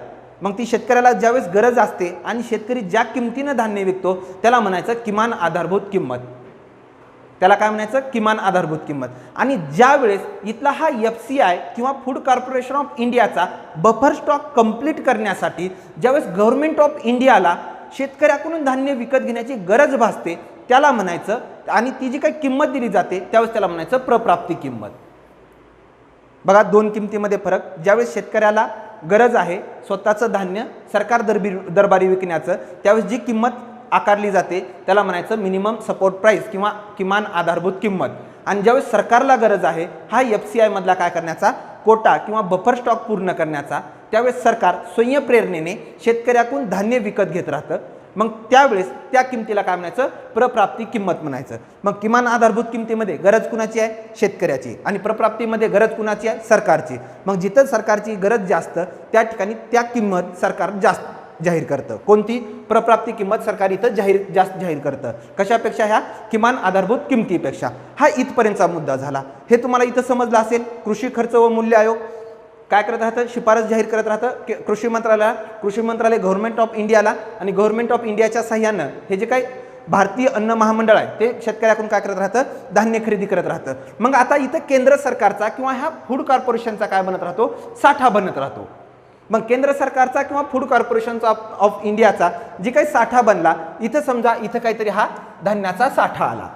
मग ती शेतकऱ्याला ज्यावेळेस गरज असते आणि शेतकरी ज्या किमतीनं धान्य विकतो त्याला म्हणायचं किमान आधारभूत किंमत. त्याला काय म्हणायचं? किमान आधारभूत किंमत. आणि ज्यावेळेस इथला हा FCI किंवा फूड कॉर्पोरेशन ऑफ इंडियाचा बफर स्टॉक कंप्लीट करण्यासाठी ज्यावेळेस गव्हर्नमेंट ऑफ इंडियाला शेतकऱ्याकडून धान्य विकत घेण्याची गरज भासते त्याला म्हणायचं, आणि ती जी काही किंमत दिली जाते त्यावेळेस त्याला म्हणायचं प्रप्राप्ती किंमत. बघा, दोन किमतीमध्ये फरक. ज्यावेळेस शेतकऱ्याला गरज आहे स्वतःचं धान्य सरकार दरबारी विकण्याचं त्यावेळेस जी किंमत आकारली जाते त्याला म्हणायचं मिनिमम सपोर्ट प्राईस किंवा किमान आधारभूत किंमत. आणि ज्यावेळेस सरकारला गरज आहे हा FCI मधला काय करण्याचा, कोटा किंवा बफर स्टॉक पूर्ण करण्याचा, त्यावेळेस सरकार स्वयंप्रेरणेने शेतकऱ्याकडून धान्य विकत घेत राहतं. मग त्यावेळेस त्या किमतीला काय म्हणायचं, प्रप्राप्ती किंमत म्हणायचं. मग किमान आधारभूत किमतीमध्ये गरज कुणाची आहे, शेतकऱ्याची, आणि प्रप्राप्तीमध्ये गरज कुणाची आहे, सरकारची. मग जिथं सरकारची गरज जास्त त्या ठिकाणी त्या किंमत सरकार जास्त जाहीर करतं. कोणती, प्रप्राप्ती किंमत सरकार इथं जास्त जाहीर करतं. कशापेक्षा, ह्या किमान आधारभूत किमतीपेक्षा. हा इथपर्यंतचा मुद्दा झाला. हे तुम्हाला इथं समजलं असेल. कृषी खर्च व मूल्य आयोग काय करत राहतं, शिफारस जाहीर करत राहतं कृषी मंत्रालय गव्हर्नमेंट ऑफ इंडियाला, आणि गव्हर्नमेंट ऑफ इंडियाच्या सहाय्यानं हे जे काही भारतीय अन्न महामंडळ आहे ते शेतकऱ्याकडून काय करत राहतं, धान्य खरेदी करत राहतं. मग आता इथं केंद्र सरकारचा किंवा ह्या फूड कॉर्पोरेशनचा काय बनत राहतो, साठा बनत राहतो. मग केंद्र सरकारचा किंवा फूड कॉर्पोरेशनचा ऑफ इंडियाचा जे काही साठा बनला, इथं समजा इथं काहीतरी हा धान्याचा साठा आला,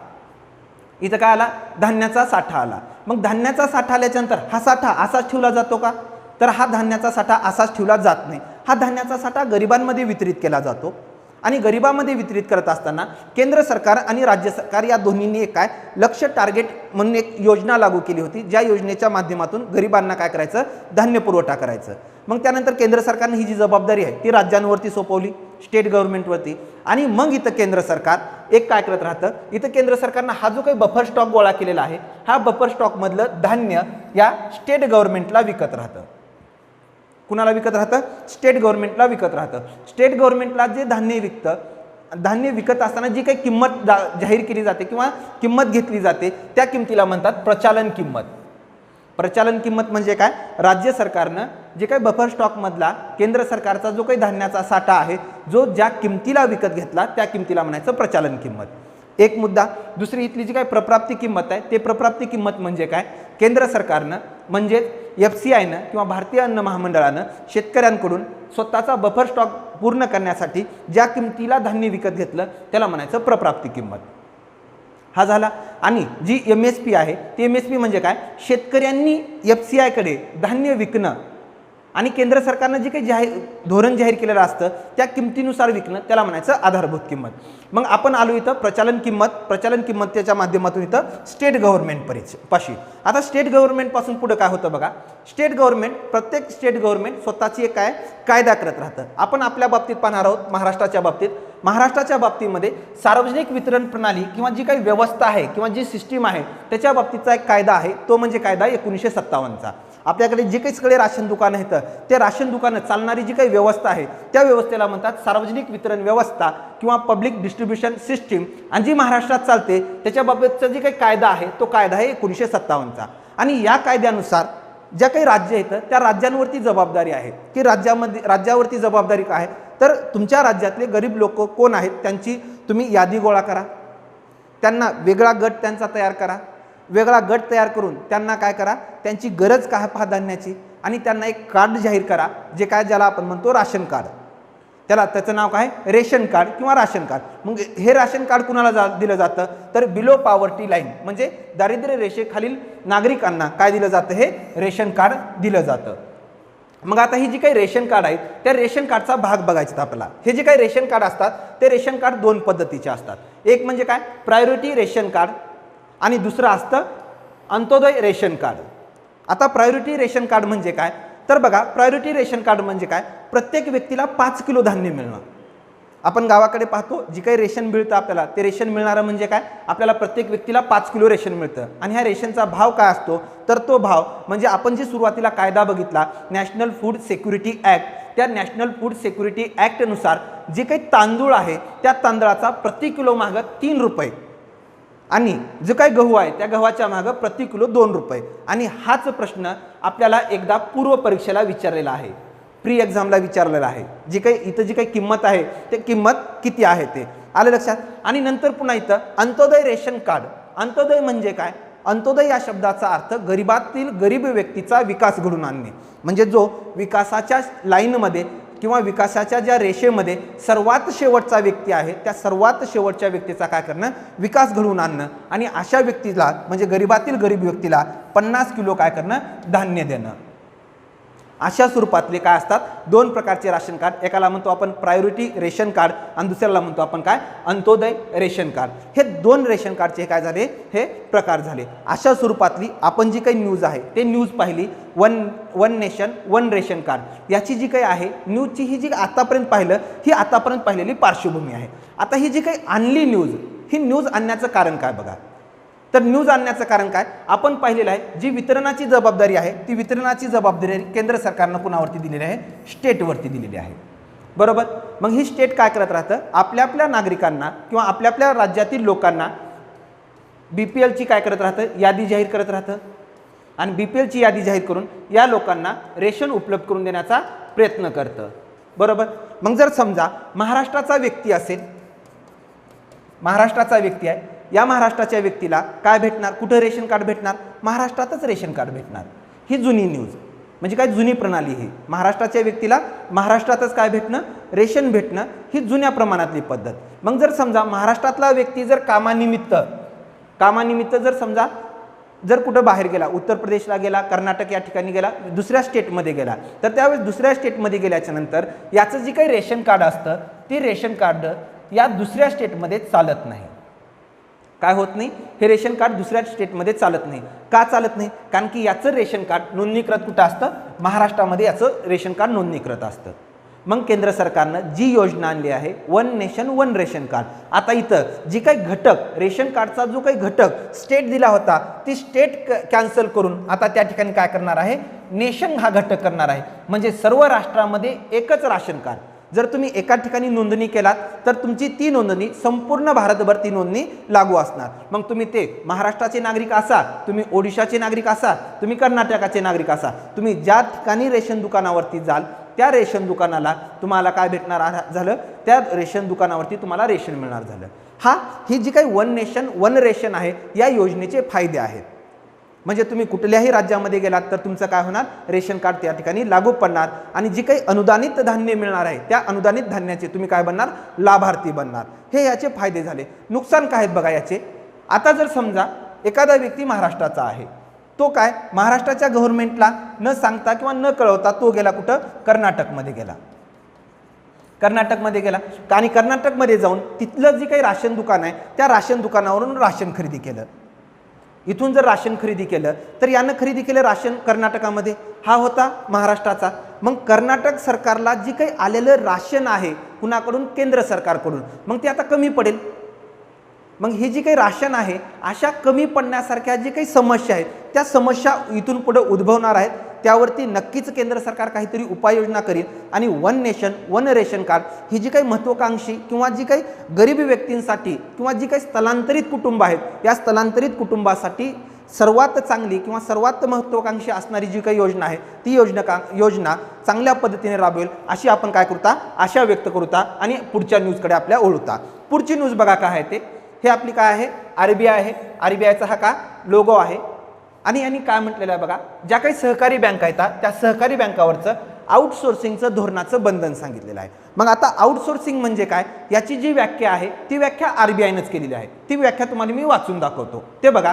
इथं काय आला, धान्याचा साठा आला. मग धान्याचा साठा आल्याच्यानंतर हा साठा असाच ठेवला जातो का, तर हा धान्याचा साठा असाच ठेवला जात नाही. हा धान्याचा साठा गरिबांमध्ये वितरित केला जातो. आणि गरिबांमध्ये वितरित करत असताना केंद्र सरकार आणि राज्य सरकार या दोन्हींनी एक काय लक्ष्य टार्गेट म्हणून एक योजना लागू केली होती, ज्या योजनेच्या माध्यमातून गरिबांना काय करायचं, धान्य पुरवठा करायचं. मग त्यानंतर केंद्र सरकारने ही जी जबाबदारी आहे ती राज्यांवरती सोपवली, स्टेट गव्हर्नमेंटवरती. आणि मग इथं केंद्र सरकार एक काय करत राहतं, इथं केंद्र सरकारनं हा जो काही बफर स्टॉक गोळा केलेला आहे, हा बफर स्टॉकमधलं धान्य या स्टेट गव्हर्नमेंटला विकत राहतं. कुणाला विकत राहतं, स्टेट गव्हर्नमेंटला विकत राहतं. स्टेट गव्हर्नमेंटला जे धान्य विकत असताना जी काही किंमत जाहीर केली जाते किंवा किंमत घेतली जाते, त्या किमतीला म्हणतात प्रचालन किंमत. प्रचालन किंमत म्हणजे काय, राज्य सरकारनं जे काही बफर स्टॉकमधला केंद्र सरकारचा जो काही धान्याचा साठा आहे, जो ज्या किमतीला विकत घेतला त्या किमतीला म्हणायचं प्रचालन किंमत. एक मुद्दा. दुसरी इथली जी काही प्रप्राप्ती किंमत आहे, ते प्रप्राप्ती किंमत म्हणजे काय, केंद्र सरकारनं म्हणजे FCIनं किंवा भारतीय अन्न महामंडळानं शेतकऱ्यांकडून स्वतःचा बफर स्टॉक पूर्ण करण्यासाठी ज्या किमतीला धान्य विकत घेतलं त्याला म्हणायचं प्रप्राप्ती किंमत. हा झाला. आणि जी MSP आहे ती MSP म्हणजे काय, शेतकऱ्यांनी FCIकडे धान्य विकणं आणि केंद्र सरकारनं जे काही धोरण जाहीर केलेलं असतं त्या किमतीनुसार विकणं, त्याला म्हणायचं आधारभूत किंमत. मग आपण आलो इथं प्रचलन किंमतीच्या माध्यमातून इथं स्टेट गव्हर्नमेंट पाशी. आता स्टेट गव्हर्नमेंटपासून पुढे काय होतं बघा, प्रत्येक स्टेट गव्हर्नमेंट स्वतःची एक काय कायदा करत राहतं. आपण आपल्या बाबतीत पाहणार आहोत महाराष्ट्राच्या बाबतीमध्ये सार्वजनिक वितरण प्रणाली किंवा जी काही व्यवस्था आहे किंवा जी सिस्टीम आहे त्याच्या बाबतीचा एक कायदा आहे, तो म्हणजे कायदा 1957चा. आपल्याकडे जे काही सगळे राशन दुकानं आहेत ते राशन दुकानं चालणारी जी काही व्यवस्था आहे त्या व्यवस्थेला म्हणतात सार्वजनिक वितरण व्यवस्था किंवा पब्लिक डिस्ट्रीब्युशन सिस्टीम. आणि जी महाराष्ट्रात चालते त्याच्याबाबतचा जे काही कायदा आहे तो कायदा आहे 1957चा. आणि या कायद्यानुसार ज्या काही राज्य आहेत त्या राज्यांवरती जबाबदारी आहे की राज्यावरती जबाबदारी काय आहे, तर तुमच्या राज्यातले गरीब लोक कोण आहेत त्यांची तुम्ही यादी गोळा करा, त्यांना वेगळा गट त्यांचा तयार करा, वेगळा गट तयार करून त्यांना काय करा, त्यांची गरज काय पहा धान्याची, आणि त्यांना एक कार्ड जाहीर करा जे काय ज्याला आपण म्हणतो राशन कार्ड. त्याचं नाव काय, रेशन कार्ड किंवा राशन कार्ड. मग हे राशन कार्ड कुणाला दिलं जातं, तर बिलो पॉवर्टी लाईन म्हणजे दारिद्र्य रेषेखालील नागरिकांना काय दिलं जातं, हे रेशन कार्ड दिलं जातं. मग आता ही जी काही रेशन कार्ड आहेत त्या रेशन कार्डचा भाग बघायचा आपल्याला. हे जे काही रेशन कार्ड असतात ते रेशन कार्ड दोन पद्धतीचे असतात. एक म्हणजे काय, प्रायोरिटी रेशन कार्ड, आणि दुसरं असतं अंत्योदय रेशन कार्ड. आता प्रायोरिटी रेशन कार्ड म्हणजे काय, तर बघा प्रायोरिटी रेशन कार्ड म्हणजे काय, प्रत्येक व्यक्तीला 5 किलो धान्य मिळणं. आपण गावाकडे पाहतो जी काही रेशन मिळतं आपल्याला, ते रेशन मिळणारं म्हणजे काय, आपल्याला प्रत्येक व्यक्तीला 5 किलो रेशन मिळतं. आणि ह्या रेशनचा भाव काय असतो, तर तो भाव म्हणजे आपण जे सुरुवातीला कायदा बघितला नॅशनल फूड सिक्युरिटी ॲक्ट, त्या नॅशनल फूड सिक्युरिटी ॲक्टनुसार जे काही तांदूळ आहे त्या तांदळाचा प्रति किलो मागं 3 रुपये, आणि जो काही गहू आहे त्या गव्हाच्या मागं प्रति किलो 2 रुपये. आणि हाच प्रश्न आपल्याला एकदा पूर्व परीक्षेला विचारलेला आहे, प्री एक्झामला विचारलेला आहे. जी काही इथं जी काही किंमत आहे ते किंमत किती आहे ते आलं लक्षात. आणि नंतर पुन्हा इथं अंत्योदय रेशन कार्ड. अंत्योदय म्हणजे काय, अंत्योदय या शब्दाचा अर्थ गरीबातील गरीब व्यक्तीचा विकास घडवून आणणे. म्हणजे जो विकासाच्या लाईनमध्ये किंवा विकासाच्या ज्या रेषेमध्ये सर्वात शेवटचा व्यक्ती आहे त्या सर्वात शेवटच्या व्यक्तीचा काय करणं, विकास घडवून आणणं. आणि अशा व्यक्तीला म्हणजे गरीबातील गरीब व्यक्तीला 50 किलो काय करणं, धान्य देणं. अशा स्वरूपातले काय असतात दोन प्रकारचे राशन कार्ड, एकाला म्हणतो आपण प्रायोरिटी रेशन कार्ड आणि दुसऱ्याला म्हणतो आपण काय अंत्योदय रेशन कार्ड. हे दोन रेशन कार्डचे काय झाले हे प्रकार झाले. अशा स्वरूपातली आपण जी काही न्यूज आहे ते न्यूज पाहिली. One nation one ration card याची जी काही आहे न्यूजची ही जी आतापर्यंत पाहिलं ही आतापर्यंत पाहिलेली पार्श्वभूमी आहे. आता ही जी काही आणली न्यूज, ही न्यूज आणण्याचं कारण काय बघा. तर न्यूज आणण्याचं कारण काय आपण पाहिलेलं आहे, जी वितरणाची जबाबदारी आहे ती वितरणाची जबाबदारी केंद्र सरकारनं कुणावरती दिलेली आहे, स्टेटवरती दिलेली आहे. बरोबर. मग ही स्टेट काय करत राहतं, आपल्या आपल्या नागरिकांना किंवा आपल्या आपल्या राज्यातील लोकांना BPLची काय करत राहतं, यादी जाहीर करत राहतं आणि BPLची यादी जाहीर करून या लोकांना रेशन उपलब्ध करून देण्याचा प्रयत्न करतं. बरोबर. मग जर समजा महाराष्ट्राचा व्यक्ती असेल, महाराष्ट्राचा व्यक्ती आहे, या महाराष्ट्राच्या व्यक्तीला काय भेटणार, कुठं रेशन कार्ड भेटणार, महाराष्ट्रातच रेशन कार्ड भेटणार. ही जुनी न्यूज म्हणजे काय जुनी प्रणाली. ही महाराष्ट्राच्या व्यक्तीला महाराष्ट्रातच काय भेटणं, रेशन भेटणं, ही जुन्या प्रमाणातली पद्धत. मग जर समजा महाराष्ट्रातला व्यक्ती जर कामानिमित्त जर समजा जर कुठं बाहेर गेला, उत्तर प्रदेशला गेला, कर्नाटक या ठिकाणी गेला, दुसऱ्या स्टेटमध्ये गेला, तर त्यावेळेस दुसऱ्या स्टेटमध्ये गेल्याच्या नंतर याचं जी काही रेशन कार्ड असतं ते रेशन कार्ड या दुसऱ्या स्टेटमध्ये चालत नाही. काय होत नाही, हे रेशन कार्ड दुसऱ्या स्टेटमध्ये चालत नाही. का चालत नाही, कारण की याचं रेशन कार्ड नोंदणीकृत कुठं असतं, महाराष्ट्रामध्ये याचं रेशन कार्ड नोंदणीकृत असतं. मग केंद्र सरकारनं जी योजना आणली आहे one nation one ration card, आता इथं जी काही घटक रेशन कार्डचा जो काही घटक स्टेट दिला होता ती स्टेट कॅन्सल करून आता त्या ठिकाणी काय करणार आहे, नेशन हा घटक करणार आहे. म्हणजे सर्व राष्ट्रामध्ये एकच राशन कार्ड. जर तुम्ही एका ठिकाणी नोंदणी केलात तर तुमची ती नोंदणी संपूर्ण भारतभर ती नोंदणी लागू असणार. मग तुम्ही ते महाराष्ट्राचे नागरिक असा, तुम्ही ओडिशाचे नागरिक असा, तुम्ही कर्नाटकाचे नागरिक असा, तुम्ही ज्या ठिकाणी रेशन दुकानावरती जाल त्या रेशन दुकानाला तुम्हाला काय भेटणार झालं, त्या रेशन दुकानावरती तुम्हाला रेशन मिळणार झालं. ही जी काही वन नेशन वन रेशन आहे या योजनेचे फायदे आहेत. म्हणजे तुम्ही कुठल्याही राज्यामध्ये गेलात तर तुमचं काय होणार, रेशन कार्ड त्या ठिकाणी लागू पडणार आणि जी काही अनुदानित धान्य मिळणार आहे त्या अनुदानित धान्याचे तुम्ही काय बनणार, लाभार्थी बनणार. हे याचे फायदे झाले. नुकसान काय आहेत बघा याचे. आता जर समजा एखादा व्यक्ती महाराष्ट्राचा आहे, तो काय महाराष्ट्राच्या गव्हर्नमेंटला न सांगता किंवा न कळवता तो गेला कुठं, कर्नाटकमध्ये गेला. आणि कर्नाटकमध्ये जाऊन तिथलं जे काही राशन दुकान आहे त्या राशन दुकानावरून राशन खरेदी केलं. इथून जर राशन खरेदी केलं तर यानं खरेदी केलं राशन कर्नाटकामध्ये, हा होता महाराष्ट्राचा. मग कर्नाटक सरकारला जी काही आलेलं राशन आहे कुणाकडून, केंद्र सरकारकडून, मग ते आता कमी पडेल. मग हे जी काही राशन आहे अशा कमी पडण्यासारख्या जी काही समस्या आहेत त्या समस्या इथून पुढे उद्भवणार आहेत. त्यावरती नक्कीच केंद्र सरकार काहीतरी उपाययोजना करेल आणि one nation one ration card ही जी काही महत्त्वाकांक्षी किंवा जी काही गरीब व्यक्तींसाठी किंवा जी काही स्थलांतरित कुटुंब आहेत या स्थलांतरित कुटुंबासाठी सर्वात चांगली किंवा सर्वात महत्त्वाकांक्षी असणारी जी काही योजना आहे ती योजना चांगल्या पद्धतीने राबवेल अशी आपण काय करता, आशा व्यक्त करता आणि पुढच्या न्यूजकडे आपल्या ओढता. पुढची न्यूज बघा काय आहे ते. हे आपली काय आहे, RBI आहे. RBIचा हा का लोगो आहे आणि यांनी काय म्हटलेलं आहे बघा, ज्या काही सहकारी बँका आहेत त्या सहकारी बँकावरचं आउटसोर्सिंगचं धोरणाचं बंधन सांगितलेलं आहे. मग आता आउटसोर्सिंग म्हणजे काय याची जी व्याख्या आहे ती व्याख्या RBIनंच केलेली आहे. ती व्याख्या तुम्हाला मी वाचून दाखवतो. ते बघा,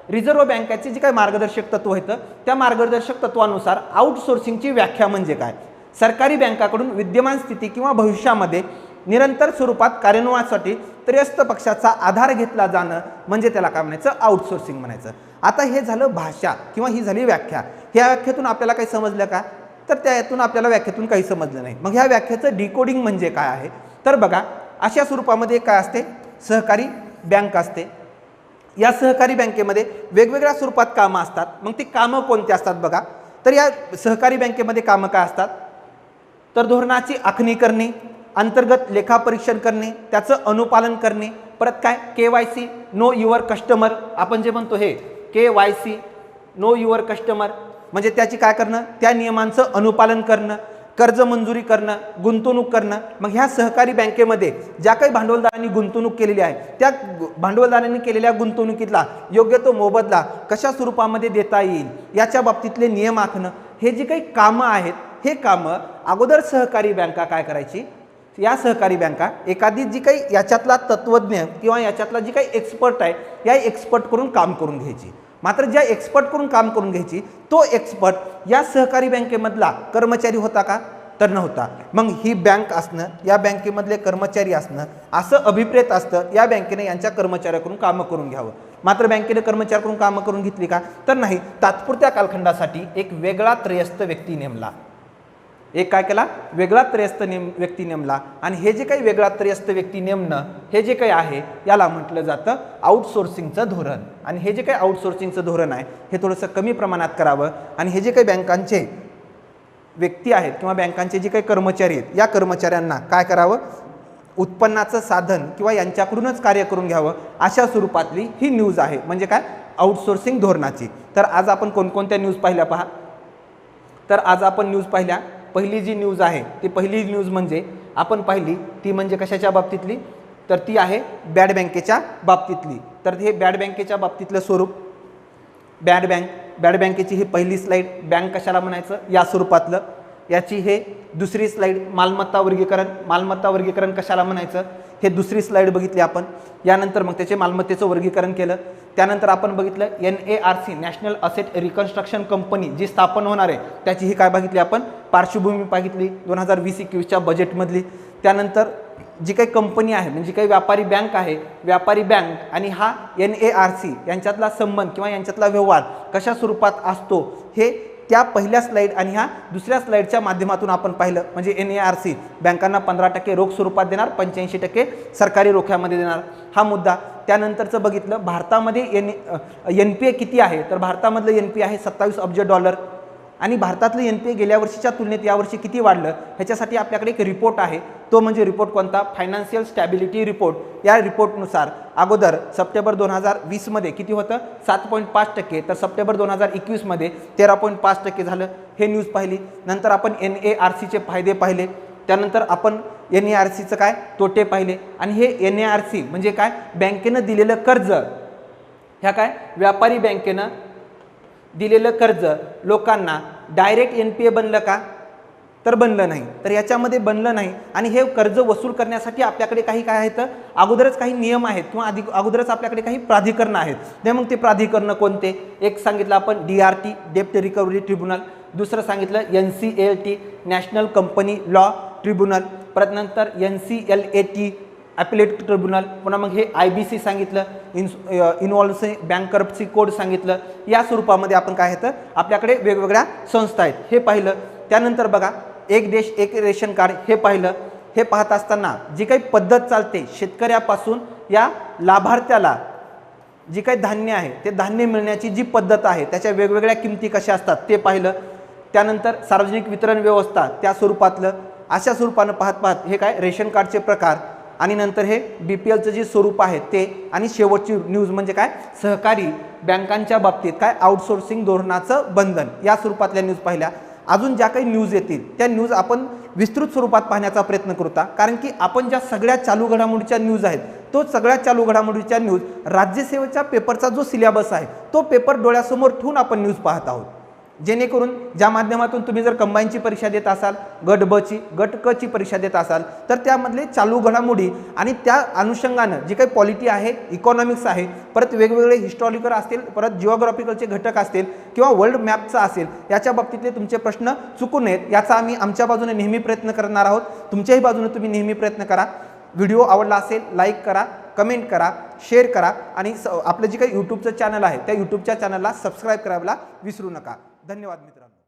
रिझर्व्ह बँकेची जी काही मार्गदर्शक तत्व आहेत त्या मार्गदर्शक तत्वानुसार आउटसोर्सिंगची व्याख्या म्हणजे काय, सरकारी बँकाकडून विद्यमान स्थिती किंवा भविष्यामध्ये निरंतर स्वरूपात कार्यान्वयनासाठी त्रयस्थ पक्षाचा आधार घेतला जाणं म्हणजे त्याला काय म्हणायचं, आउटसोर्सिंग म्हणायचं. आता हे झालं भाषा किंवा ही झाली व्याख्या. ह्या व्याख्येतून आपल्याला काही समजलं का, तर त्यातून आपल्याला व्याख्येतून काही समजलं नाही. मग ह्या व्याख्येचं डिकोडिंग म्हणजे काय आहे, तर बघा अशा स्वरूपामध्ये काय असते, सहकारी बँक असते. या सहकारी बँकेमध्ये वेगवेगळ्या स्वरूपात कामं असतात. मग ती कामं कोणती असतात बघा, तर या सहकारी बँकेमध्ये कामं काय असतात, तर धोरणाची आखणी करणे, अंतर्गत लेखापरीक्षण करणे, त्याचं अनुपालन करणे, परत काय KYC नो युअर कस्टमर, आपण जे म्हणतो हे KYC नो युअर कस्टमर म्हणजे त्याची काय करणं, त्या नियमांचं अनुपालन करणं, कर्ज मंजुरी करणं, गुंतवणूक करणं. मग ह्या सहकारी बँकेमध्ये ज्या काही भांडवलदारांनी गुंतवणूक केलेली आहे त्या भांडवलदारांनी केलेल्या गुंतवणुकीतला योग्य तो मोबदला कशा स्वरूपामध्ये देता येईल याच्या बाबतीतले नियम आखणं, हे जे काही कामं आहेत हे कामं अगोदर सहकारी बँका काय करायची, या सहकारी बँका एखादी जी काही याच्यातला तत्वज्ञ किंवा याच्यातला जी काही एक्सपर्ट आहे या एक्सपर्ट करून काम करून घ्यायची. मात्र ज्या एक्सपर्टकडून काम करून घ्यायची तो एक्सपर्ट या सहकारी बँकेमधला कर्मचारी होता का? तर नव्हता. मग ही बँक असणं, या बँकेमधले कर्मचारी असणं असं अभिप्रेत असतं या बँकेने यांच्या कर्मचाऱ्याकडून कामं करून घ्यावं. मात्र बँकेने कर्मचाऱ्याकडून कामं करून घेतली का? तर नाही. तात्पुरत्या कालखंडासाठी एक वेगळा त्रयस्थ व्यक्ती नेमला. एक काय केला? वेगळा त्रयस्थ व्यक्ती नेमला. आणि हे जे काही वेगळा त्रयस्थ व्यक्ती नेमणं हे जे काही आहे याला म्हटलं जातं आउटसोर्सिंगचं धोरण. आणि हे जे काही आउटसोर्सिंगचं धोरण आहे हे थोडंसं कमी प्रमाणात करावं. आणि हे जे काही बँकांचे व्यक्ती आहेत किंवा बँकांचे जे काही कर्मचारी आहेत या कर्मचाऱ्यांना काय करावं? उत्पन्नाचं साधन किंवा यांच्याकडूनच कार्य करून घ्यावं अशा स्वरूपातली ही न्यूज आहे. म्हणजे काय? आउटसोर्सिंग धोरणाची. तर आज आपण कोणकोणत्या न्यूज पाहिल्या पहा. तर आज आपण न्यूज पाहिल्या. पहिली जी न्यूज आहे ती पहिली न्यूज म्हणजे आपण पाहिली ती म्हणजे कशाच्या बाबतीतली? तर ती आहे बॅड बँकेच्या बाबतीतली. तर हे बॅड बँकेच्या बाबतीतलं स्वरूप बॅड बँकेची ही पहिली स्लाईड. बँक कशाला म्हणायचं या स्वरूपातलं. याची हे दुसरी स्लाईड मालमत्ता वर्गीकरण कशाला म्हणायचं हे दुसरी स्लाईड बघितली आपण. यानंतर मग त्याचे मालमत्तेचं वर्गीकरण केलं. त्यानंतर आपण बघितलं NARC national asset reconstruction company जी स्थापन होणार आहे त्याची ही काय बघितली आपण? पार्श्वभूमी बघितली 2020-21च्या बजेटमधली. त्यानंतर जी काही कंपनी आहे म्हणजे काही व्यापारी बँक आहे, व्यापारी बँक आणि हा NARC यांच्यातला संबंध किंवा यांच्यातला व्यवहार कशा स्वरूपात असतो हे त्या पहिल्या स्लाईड आणि ह्या दुसऱ्या स्लाईडच्या माध्यमातून आपण पाहिलं. म्हणजे NARC बँकांना 15% रोख स्वरूपात देणार, 85% सरकारी रोख्यामध्ये देणार हा मुद्दा. त्यानंतरचं बघितलं भारतामध्ये NPA किती आहे? तर भारतामधलं NPA आहे $27 अब्ज. आणि भारतातलं NPA गेल्या वर्षीच्या तुलनेत यावर्षी किती वाढलं ह्याच्यासाठी आपल्याकडे एक रिपोर्ट आहे. तो म्हणजे रिपोर्ट कोणता? Financial stability report. या रिपोर्टनुसार अगोदर सप्टेंबर 2020 किती होतं? 7.5%. तर सप्टेंबर 2021 13.5% झालं. हे न्यूज पाहिली. नंतर आपण NARCचे फायदे पाहिले. त्यानंतर आपण NARCचं काय तोटे पाहिले. आणि हे NARC म्हणजे काय? बँकेनं दिलेलं कर्ज. ह्या काय? व्यापारी बँकेनं दिलेलं कर्ज लोकांना डायरेक्ट NPA बनलं का? तर बनलं नाही. तर याच्यामध्ये बनलं नाही. आणि हे कर्ज वसूल करण्यासाठी आपल्याकडे काही काय आहेत? अगोदरच काही नियम आहेत किंवा अगोदरच आपल्याकडे काही प्राधिकरणं आहेत. ते मग ते प्राधिकरणं कोणते? एक सांगितलं आपण DRT डेप्ट रिकव्हरी ट्रिब्युनल. दुसरं सांगितलं NCLT national company law tribunal. परत नंतर NCLAT ॲपिलेट ट्रिब्युनल. पुन्हा मग हे IBC सांगितलं, इन्व्हॉल्व्ह बँकरप्सी कोड सांगितलं. या स्वरूपामध्ये आपण काय आहे आपल्याकडे वेगवेगळ्या संस्था आहेत हे पाहिलं. त्यानंतर बघा एक देश एक रेशन कार्ड हे पाहिलं. हे पाहत असताना जी काही पद्धत चालते शेतकऱ्यापासून या लाभार्थ्याला जी काही धान्य आहे ते धान्य मिळण्याची जी पद्धत आहे त्याच्या वेगवेगळ्या किमती कशा असतात ते पाहिलं. त्यानंतर सार्वजनिक वितरण व्यवस्था त्या स्वरूपातलं अशा स्वरूपानं पाहत हे काय रेशन कार्डचे प्रकार. आणि नंतर हे BPLचं जे स्वरूप आहे ते. आणि शेवटची न्यूज म्हणजे काय? सहकारी बँकांच्या बाबतीत काय? आउटसोर्सिंग धोरणाचं बंधन. या स्वरूपातल्या न्यूज पाहिल्या. अजून ज्या काही न्यूज येतील त्या न्यूज आपण विस्तृत स्वरूपात पाहण्याचा प्रयत्न करता. कारण की आपण ज्या सगळ्या चालू घडामोडीच्या न्यूज आहेत तो सगळ्या चालू घडामोडीच्या न्यूज राज्यसेवेच्या पेपरचा जो सिलेबस आहे तो पेपर डोळ्यासमोर ठेवून आपण न्यूज पाहत आहोत. जेणेकरून ज्या माध्यमातून तुम्ही जर कंबाईनची परीक्षा देत असाल, गट क ची परीक्षा देत असाल तर त्यामधले चालू घडामोडी आणि त्या अनुषंगानं जी काही पॉलिटी आहे, इकॉनॉमिक्स आहे, परत वेगवेगळे हिस्टॉरिकल असतील, परत जिओग्राफिकलचे घटक असतील किंवा वर्ल्ड मॅपचा असेल याच्या बाबतीतले तुमचे प्रश्न चुकू नयेत याचा आम्ही आमच्या बाजूने नेहमी प्रयत्न करणार आहोत. तुमच्याही बाजूने तुम्ही नेहमी प्रयत्न करा. व्हिडिओ आवडला असेल लाईक करा, कमेंट करा, शेअर करा आणि आपलं जे काही यूट्यूबचं चॅनल आहे त्या यूट्यूबच्या चॅनलला सबस्क्राईब करायला विसरू नका. धन्यवाद मित्रांनो.